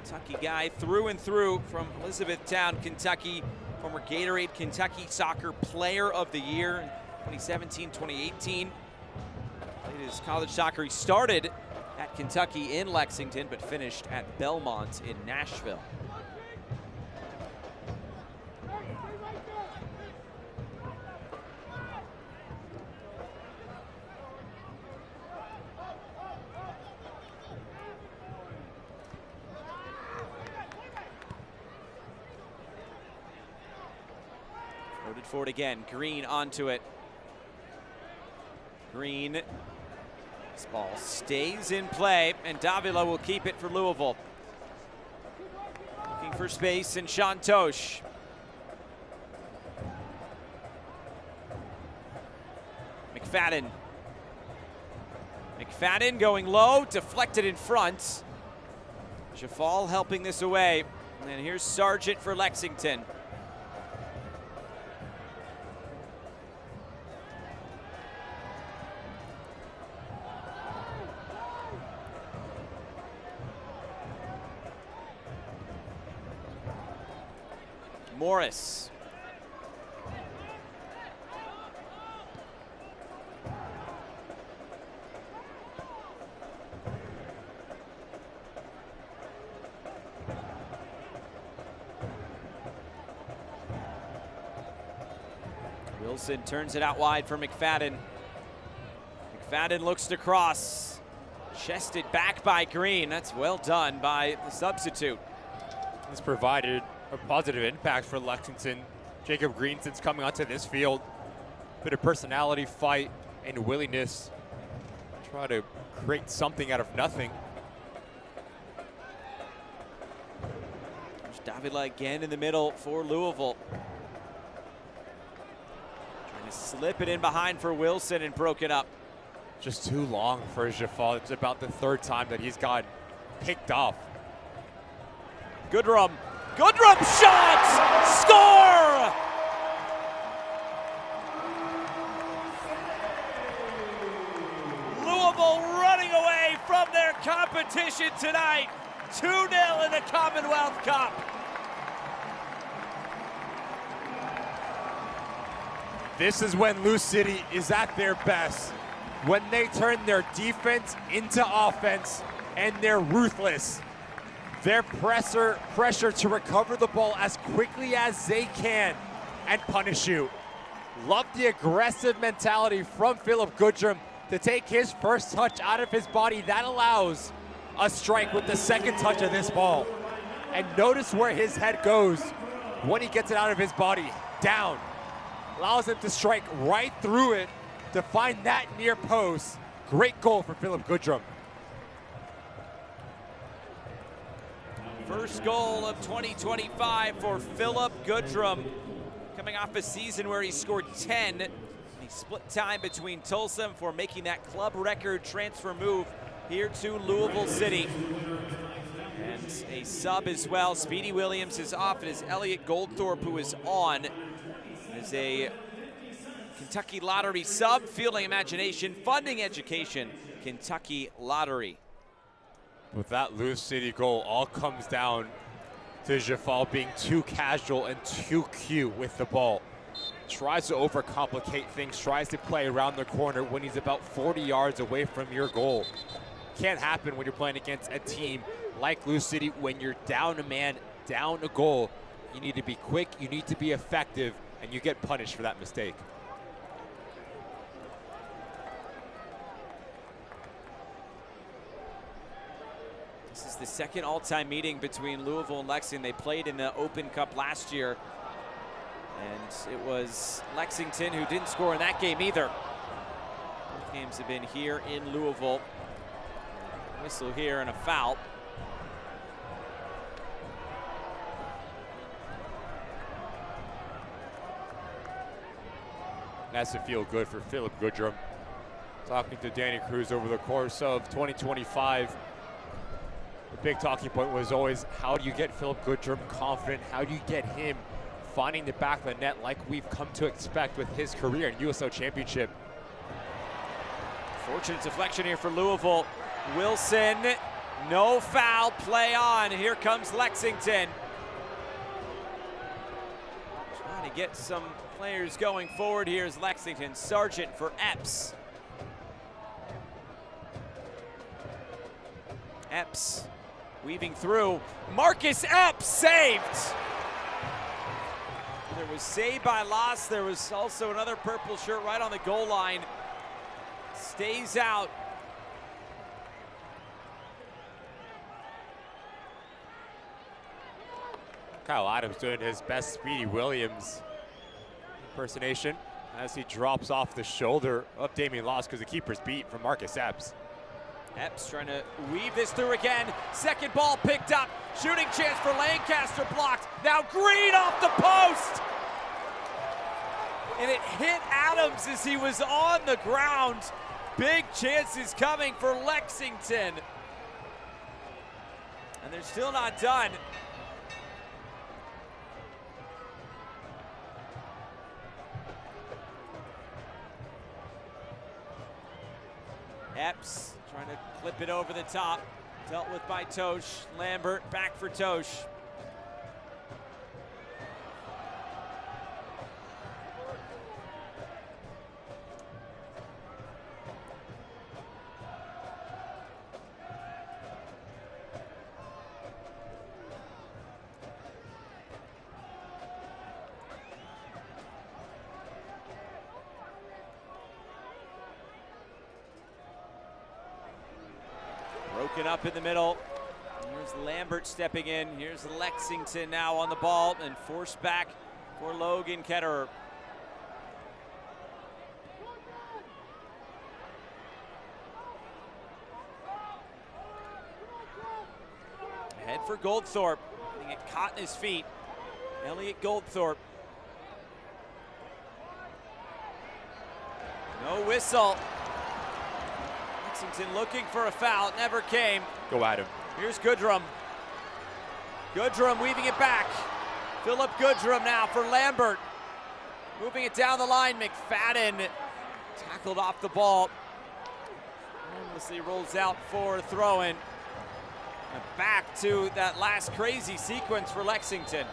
Kentucky guy through and through from Elizabethtown, Kentucky. Former Gatorade Kentucky Soccer Player of the Year in 2017-2018. Played his college soccer. He started at Kentucky in Lexington, but finished at Belmont in Nashville. Loaded forward again. Green onto it. Green. This ball stays in play, and Davila will keep it for Louisville. Looking for space, and Shantosh. McFadden. McFadden going low, deflected in front. Jafal helping this away. And here's Sargent for Lexington. Morris. Wilson turns it out wide for McFadden. McFadden looks to cross. Chested back by Green. That's well done by the substitute. This provided a positive impact for Lexington. Jacob Green, since coming onto this field, bit of personality, fight, and willingness to try to create something out of nothing. There's Davila again in the middle for Louisville. Trying to slip it in behind for Wilson and broke it up. Just too long for Jafal. It's about the third time that he's got picked off. Goodrum. Goodrum shot! Score! Louisville running away from their competition tonight. 2-0 in the Commonwealth Cup. This is when Lou City is at their best. When they turn their defense into offense and they're ruthless. Their pressure to recover the ball as quickly as they can and punish you. Love the aggressive mentality from Philip Goodrum to take his first touch out of his body. That allows a strike with the second touch of this ball. And notice where his head goes when he gets it out of his body. Down. Allows him to strike right through it to find that near post. Great goal for Philip Goodrum. First goal of 2025 for Philip Goodrum. Coming off a season where he scored 10. He split time between Tulsa for making that club record transfer move here to Louisville City. And a sub as well. Speedy Williams is off. It is Elliot Goldthorpe who is on. As a Kentucky Lottery sub, fielding imagination, funding education, Kentucky Lottery. With that Lou City goal, all comes down to Jafal being too casual and too cute with the ball. Tries to overcomplicate things, tries to play around the corner when he's about 40 yards away from your goal. Can't happen when you're playing against a team like Lou City. When you're down a man, down a goal, you need to be quick, you need to be effective, and you get punished for that mistake. This is the second all-time meeting between Louisville and Lexington. They played in the Open Cup last year. And it was Lexington who didn't score in that game either. Both games have been here in Louisville. Whistle here and a foul. That's to feel good for Philip Goodrum. Talking to Danny Cruz over the course of 2025. The big talking point was always, how do you get Philip Goodrum confident? How do you get him finding the back of the net like we've come to expect with his career in USL Championship? Fortunate deflection here for Louisville. Wilson, no foul, play on. Here comes Lexington. Trying to get some players going forward. Here's Lexington. Sargent for Epps. Epps weaving through. Marcus Epps saved. There was saved by Loss. There was also another purple shirt right on the goal line. Stays out. Kyle Adams doing his best Speedy Williams impersonation as he drops off the shoulder of Damian Loss because the keeper's beat from Marcus Epps. Epps trying to weave this through again. Second ball picked up. Shooting chance for Lancaster, blocked. Now Green off the post. And it hit Adams as he was on the ground. Big chances coming for Lexington. And they're still not done. Epps trying to clip it over the top. Dealt with by Tosh. Lambert back for Tosh. Broken up in the middle. Here's Lambert stepping in. Here's Lexington now on the ball and forced back for Logan Ketterer. Head for Goldthorpe. Getting it caught in his feet. Elliot Goldthorpe. No whistle. Lexington looking for a foul, never came. Go at him. Here's Goodrum. Goodrum weaving it back. Philip Goodrum now for Lambert. Moving it down the line, McFadden tackled off the ball. Harmlessly rolls out for a throw-in. And back to that last crazy sequence for Lexington.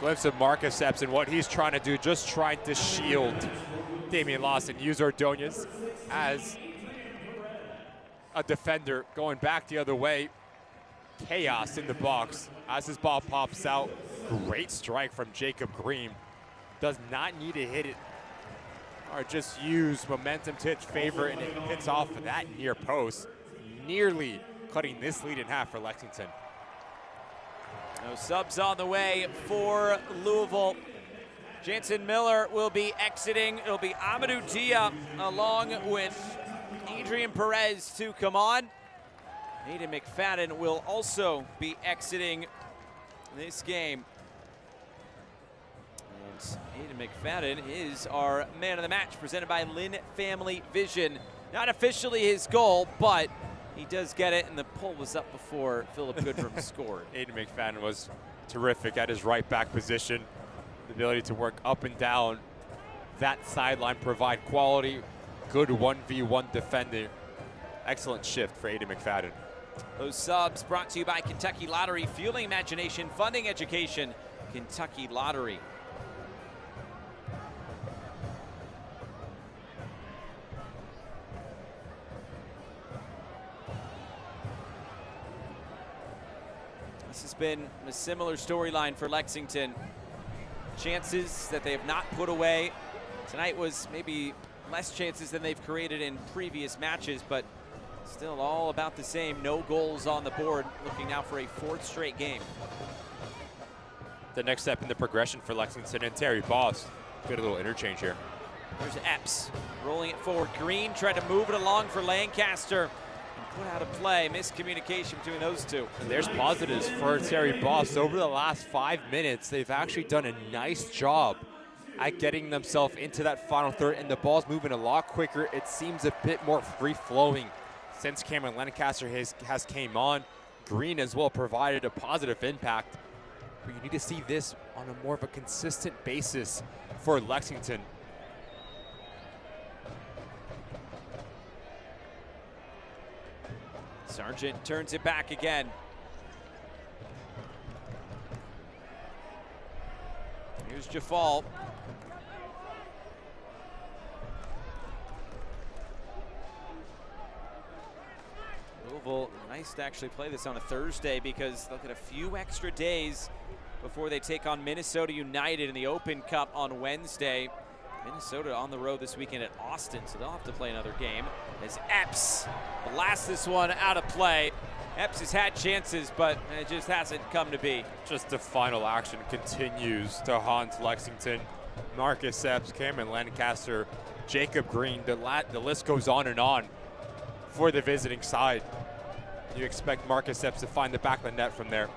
Glimpse of Marcus Epps and what he's trying to do, just trying to shield Damian Lawson. Use Ordonez as a defender going back the other way. Chaos in the box as his ball pops out. Great strike from Jacob Green. Does not need to hit it or just use momentum to its favor, and it hits off of that near post, nearly cutting this lead in half for Lexington. No subs on the way for Louisville. Jansen Miller will be exiting. It'll be Amadou Dia along with Adrian Perez to come on. Aiden McFadden will also be exiting this game. And Aiden McFadden is our man of the match, presented by Lynn Family Vision. Not officially his goal, but he does get it, and the pull was up before Philip Goodrum scored. Aiden McFadden was terrific at his right back position. The ability to work up and down that sideline, provide quality, good 1v1 defender. Excellent shift for Aiden McFadden. Those subs brought to you by Kentucky Lottery, fueling imagination, funding education. Kentucky Lottery. This has been a similar storyline for Lexington. Chances that they have not put away. Tonight was maybe less chances than they've created in previous matches, but Still all about the same. No goals on the board. Looking now for a 4th straight game. The next step in the progression for Lexington and Terry Boss. Good little interchange here. There's Epps rolling it forward. Green tried to move it along for Lancaster. And put out of play. Miscommunication between those two. And there's positives for Terry Boss. Over the last 5 minutes, they've actually done a nice job at getting themselves into that final third, and the ball's moving a lot quicker. It seems a bit more free-flowing since Cameron Lancaster has came on. Green as well provided a positive impact, but you need to see this on a more of a consistent basis for Lexington. Sargent turns it back again. Here's Jafal. Louisville, nice to actually play this on a Thursday because they'll get a few extra days before they take on Minnesota United in the Open Cup on Wednesday. Minnesota on the road this weekend at Austin, so they'll have to play another game. As Epps blasts this one out of play. Epps has had chances, but it just hasn't come to be. Just the final action continues to haunt Lexington. Marcus Epps, Cameron Lancaster, Jacob Green, the list goes on for the visiting side. You expect Marcus Epps to find the back of the net from there.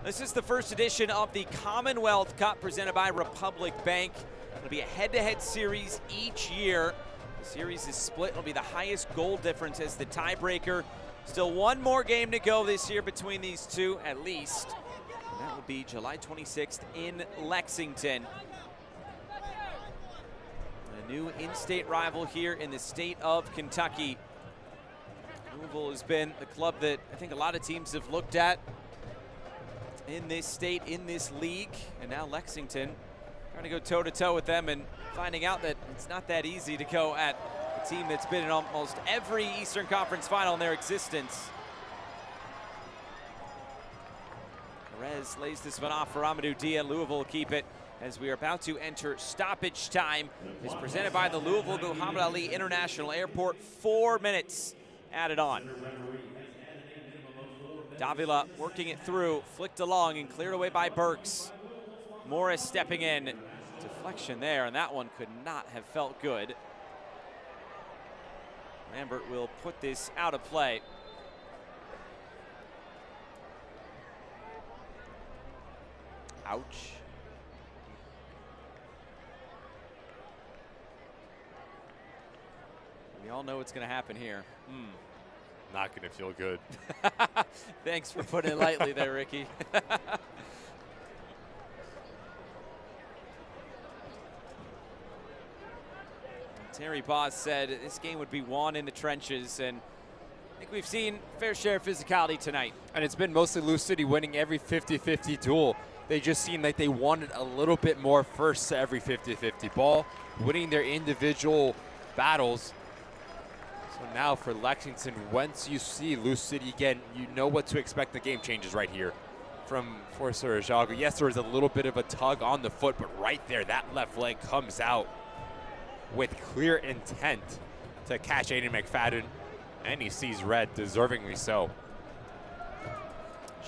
This is the first edition of the Commonwealth Cup presented by Republic Bank. It'll be a head-to-head series each year. The series is split. It'll be the highest goal difference as the tiebreaker. Still one more game to go this year between these two, at least. And that will be July 26th in Lexington. A new in-state rival here in the state of Kentucky. Louisville has been the club that I think a lot of teams have looked at in this state, in this league, and now Lexington trying to go toe-to-toe with them and finding out that it's not that easy to go at a team that's been in almost every Eastern Conference final in their existence. Perez lays this one off for Amadou Dia. Louisville will keep it as we are about to enter stoppage time. It's presented by the Louisville Muhammad Ali International Airport. 4 minutes added on. Davila working it through, flicked along and cleared away by Burks. Morris stepping in. Deflection there, and that one could not have felt good. Lambert will put this out of play. Ouch. We all know what's going to happen here. Not going to feel good. Thanks for putting it lightly there, Ricky. Terry Boss said this game would be won in the trenches, and I think we've seen fair share of physicality tonight. And it's been mostly Lou City winning every 50-50 duel. They just seemed like they wanted a little bit more first to every 50-50 ball, winning their individual battles. So now for Lexington, once you see Lou City again, you know what to expect. The game changes right here from Forcer Ajago. Yes, there was a little bit of a tug on the foot, but right there, that left leg comes out with clear intent to catch Aiden McFadden, and he sees red, deservingly so.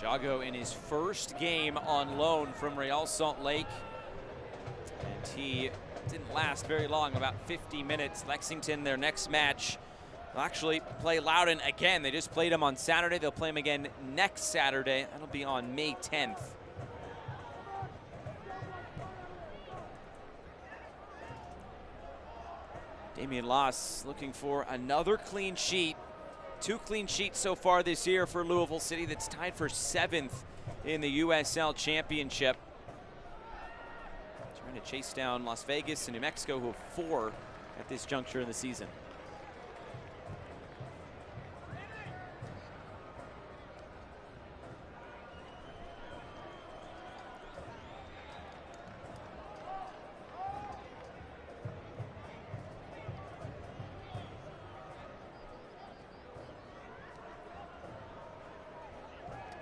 Jago in his first game on loan from Real Salt Lake, and he didn't last very long, about 50 minutes. Lexington, their next match, will actually play Loudoun again. They just played him on Saturday. They'll play him again next Saturday. That'll be on May 10th. Damian Loss looking for another clean sheet. 2 clean sheets so far this year for Louisville City. That's tied for 7th in the USL Championship. Trying to chase down Las Vegas and New Mexico, who have 4 at this juncture in the season.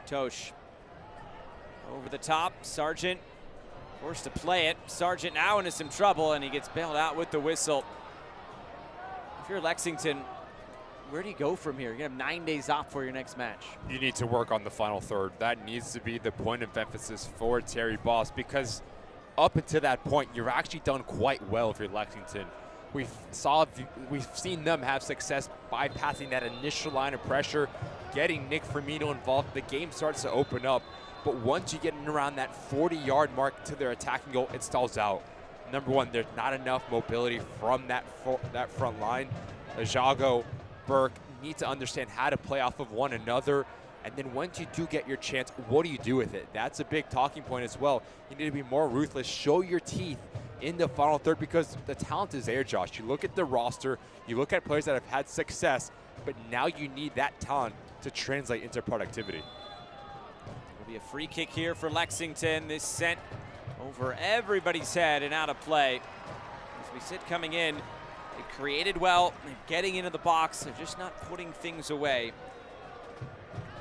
Tosh over the top. Sargent forced to play it. Sargent now into some trouble, and he gets bailed out with the whistle. If you're Lexington, where do you go from here? You have 9 days off for your next match. You need to work on the final third. That needs to be the point of emphasis for Terry Boss, because up until that point, you've actually done quite well for Lexington. We've seen them have success bypassing that initial line of pressure, getting Nick Firmino involved. The game starts to open up, but once you get in around that 40-yard mark to their attacking goal, it stalls out. Number one, there's not enough mobility from that front line. Ajago, Burke need to understand how to play off of one another. And then once you do get your chance, what do you do with it? That's a big talking point as well. You need to be more ruthless, show your teeth in the final third, because the talent is there, Josh. You look at the roster, you look at players that have had success, but now you need that talent to translate into productivity. It'll be a free kick here for Lexington. This sent over everybody's head and out of play. As we sit coming in, they created well, they're getting into the box, they're just not putting things away.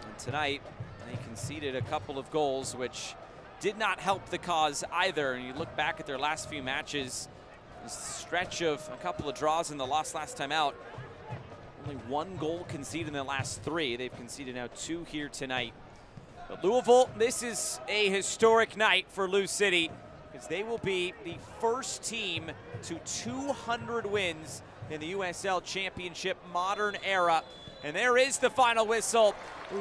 And tonight, they conceded a couple of goals, which did not help the cause either. And you look back at their last few matches, this stretch of a couple of draws and the loss last time out, only 1 goal conceded in the last 3. They've conceded now 2 here tonight. But Louisville, this is a historic night for Lou City, because they will be the first team to 200 wins in the USL Championship modern era. And there is the final whistle.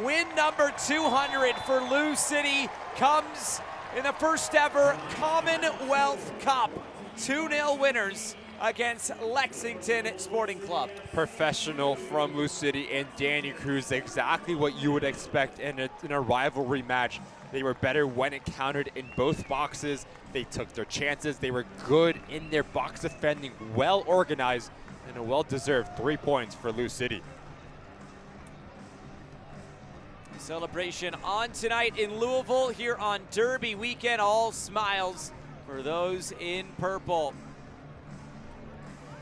Win number 200 for Lou City comes in the first ever Commonwealth Cup. 2-0 winners against Lexington Sporting Club. Professional from Lou City and Danny Cruz, exactly what you would expect in a rivalry match. They were better when it counted in both boxes. They took their chances. They were good in their box defending, well organized, and a well-deserved 3 points for Lou City. Celebration on tonight in Louisville here on Derby weekend. All smiles for those in purple.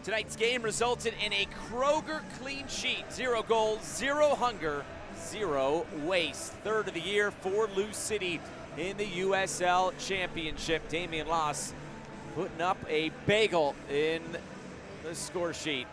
Tonight's game resulted in a Kroger clean sheet. 0 goals, 0 hunger, 0 waste. Third of the year for Lou City in the USL Championship. Damian Loss putting up a bagel in the score sheet.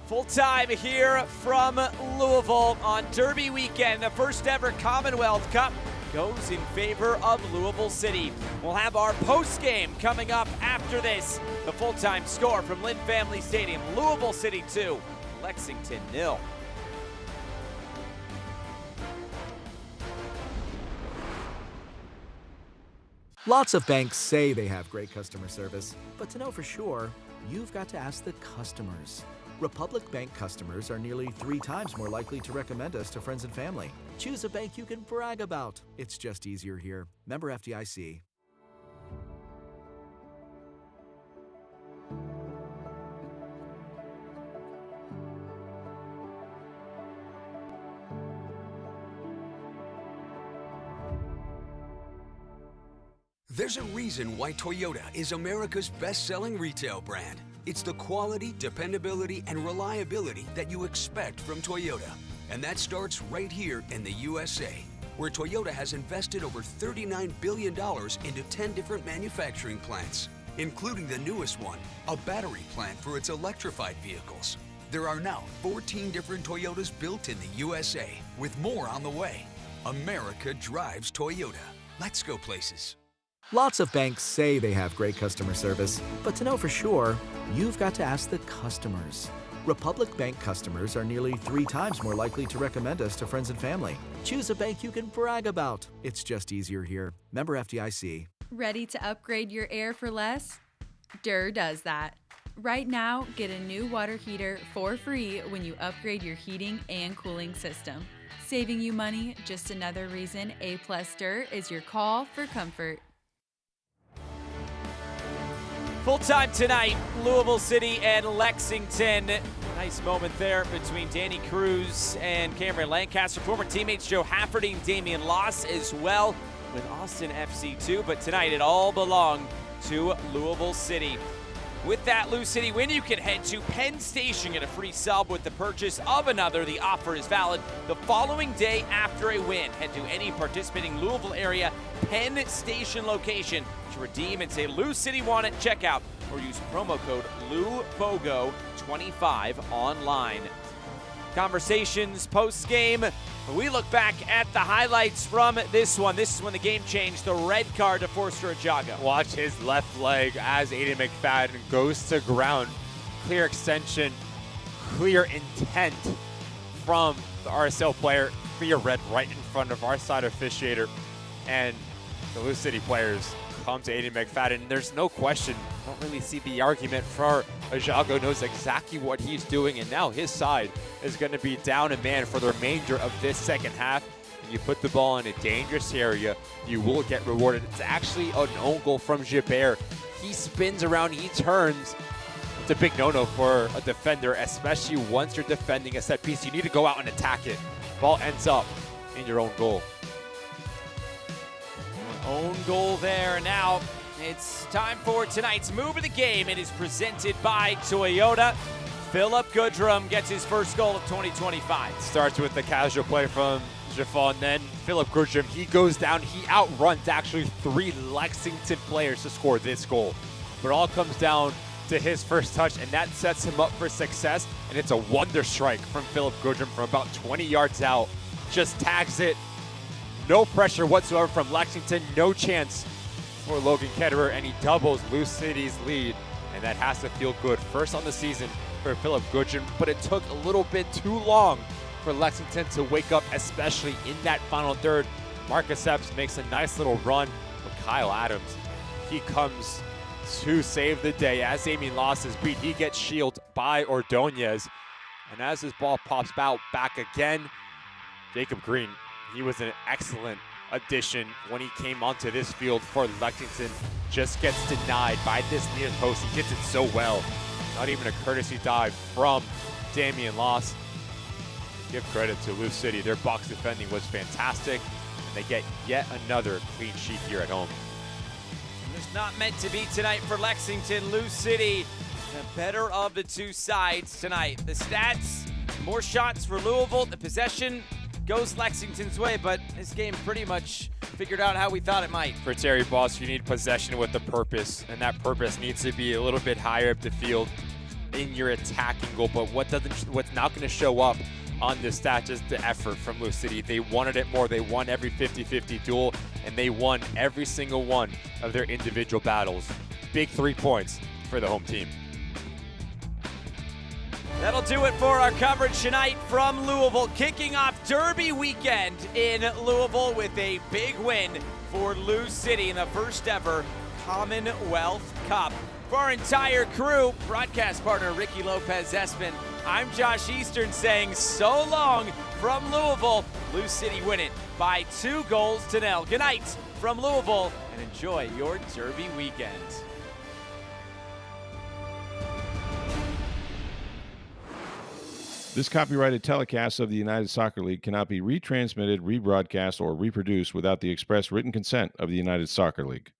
Full time here from Louisville on Derby weekend. The first ever Commonwealth Cup goes in favor of Louisville City. We'll have our post game coming up after this. The full-time score from Lynn Family Stadium: Louisville City 2, Lexington 0. Lots of banks say they have great customer service, but to know for sure, you've got to ask the customers. Republic Bank customers are nearly 3 times more likely to recommend us to friends and family. Choose a bank you can brag about. It's just easier here. Member FDIC. There's a reason why Toyota is America's best-selling retail brand. It's the quality, dependability, and reliability that you expect from Toyota. And that starts right here in the USA, where Toyota has invested over $39 billion into 10 different manufacturing plants, including the newest one, a battery plant for its electrified vehicles. There are now 14 different Toyotas built in the USA, with more on the way. America drives Toyota. Let's go places. Lots of banks say they have great customer service, but to know for sure, you've got to ask the customers. Republic Bank customers are nearly 3 times more likely to recommend us to friends and family. Choose a bank you can brag about. It's just easier here. Member FDIC. Ready to upgrade your air for less? Durr does that. Right now, get a new water heater for free when you upgrade your heating and cooling system. Saving you money, just another reason A+ Durr is your call for comfort. Full time tonight, Louisville City and Lexington. Nice moment there between Danny Cruz and Cameron Lancaster. Former teammates Joe Hafferty and Damian Loss as well with Austin FC too. But tonight it all belonged to Louisville City. With that Lou City win, you can head to Penn Station, get a free sub with the purchase of another. The offer is valid the following day after a win. Head to any participating Louisville area Penn Station location to redeem and say Lou City won at checkout or use promo code LouBogo25 online. Conversations post-game. We look back at the highlights from this one. This is when the game changed. The red card to Forster Ajaga. Watch his left leg as Aiden McFadden goes to ground. Clear extension, clear intent from the RSL player. Clear red right in front of our side officiator. And the Lou City players come to Aiden McFadden. There's no question. I don't really see the argument for Ajago. Knows exactly what he's doing, and now his side is going to be down a man for the remainder of this second half. And you put the ball in a dangerous area, you will get rewarded. It's actually an own goal from Gilbert. He spins around, he turns. It's a big no-no for a defender, especially once you're defending a set piece. You need to go out and attack it. Ball ends up in your own goal. Own goal there. Now it's time for tonight's move of the game. It is presented by Toyota. Philip Goodrum gets his first goal of 2025. Starts with the casual play from Jaffa, and then Philip Goodrum, he goes down. He outruns actually 3 Lexington players to score this goal. But it all comes down to his first touch, and that sets him up for success. And it's a wonder strike from Philip Goodrum from about 20 yards out. Just tags it. No pressure whatsoever from Lexington. No chance for Logan Ketterer, and he doubles Lou City's lead. And that has to feel good. First on the season for Philip Goodrum, but it took a little bit too long for Lexington to wake up, especially in that final third. Marcus Epps makes a nice little run, but Kyle Adams, he comes to save the day. As Damien lost his beat, he gets shielded by Ordonez. And as his ball pops out back again, Jacob Green, he was an excellent addition when he came onto this field for Lexington. Just gets denied by this near post. He hits it so well. Not even a courtesy dive from Damian Loss. Give credit to Lou City. Their box defending was fantastic, and they get yet another clean sheet here at home. It's not meant to be tonight for Lexington. Lou City, the better of the two sides tonight. The stats, more shots for Louisville. The possession goes Lexington's way, but this game pretty much figured out how we thought it might. For Terry Boss, you need possession with a purpose, and that purpose needs to be a little bit higher up the field in your attacking goal. But what's not going to show up on this stat is the effort from Lou City. They wanted it more. They won every 50-50 duel, and they won every single one of their individual battles. Big 3 points for the home team. That'll do it for our coverage tonight from Louisville, kicking off Derby weekend in Louisville with a big win for Lou City in the first ever Commonwealth Cup. For our entire crew, broadcast partner Ricky Lopez-Espin, I'm Josh Eastern saying so long from Louisville. Lou City win it by 2-0. Good night from Louisville, and enjoy your Derby weekend. This copyrighted telecast of the United Soccer League cannot be retransmitted, rebroadcast, or reproduced without the express written consent of the United Soccer League.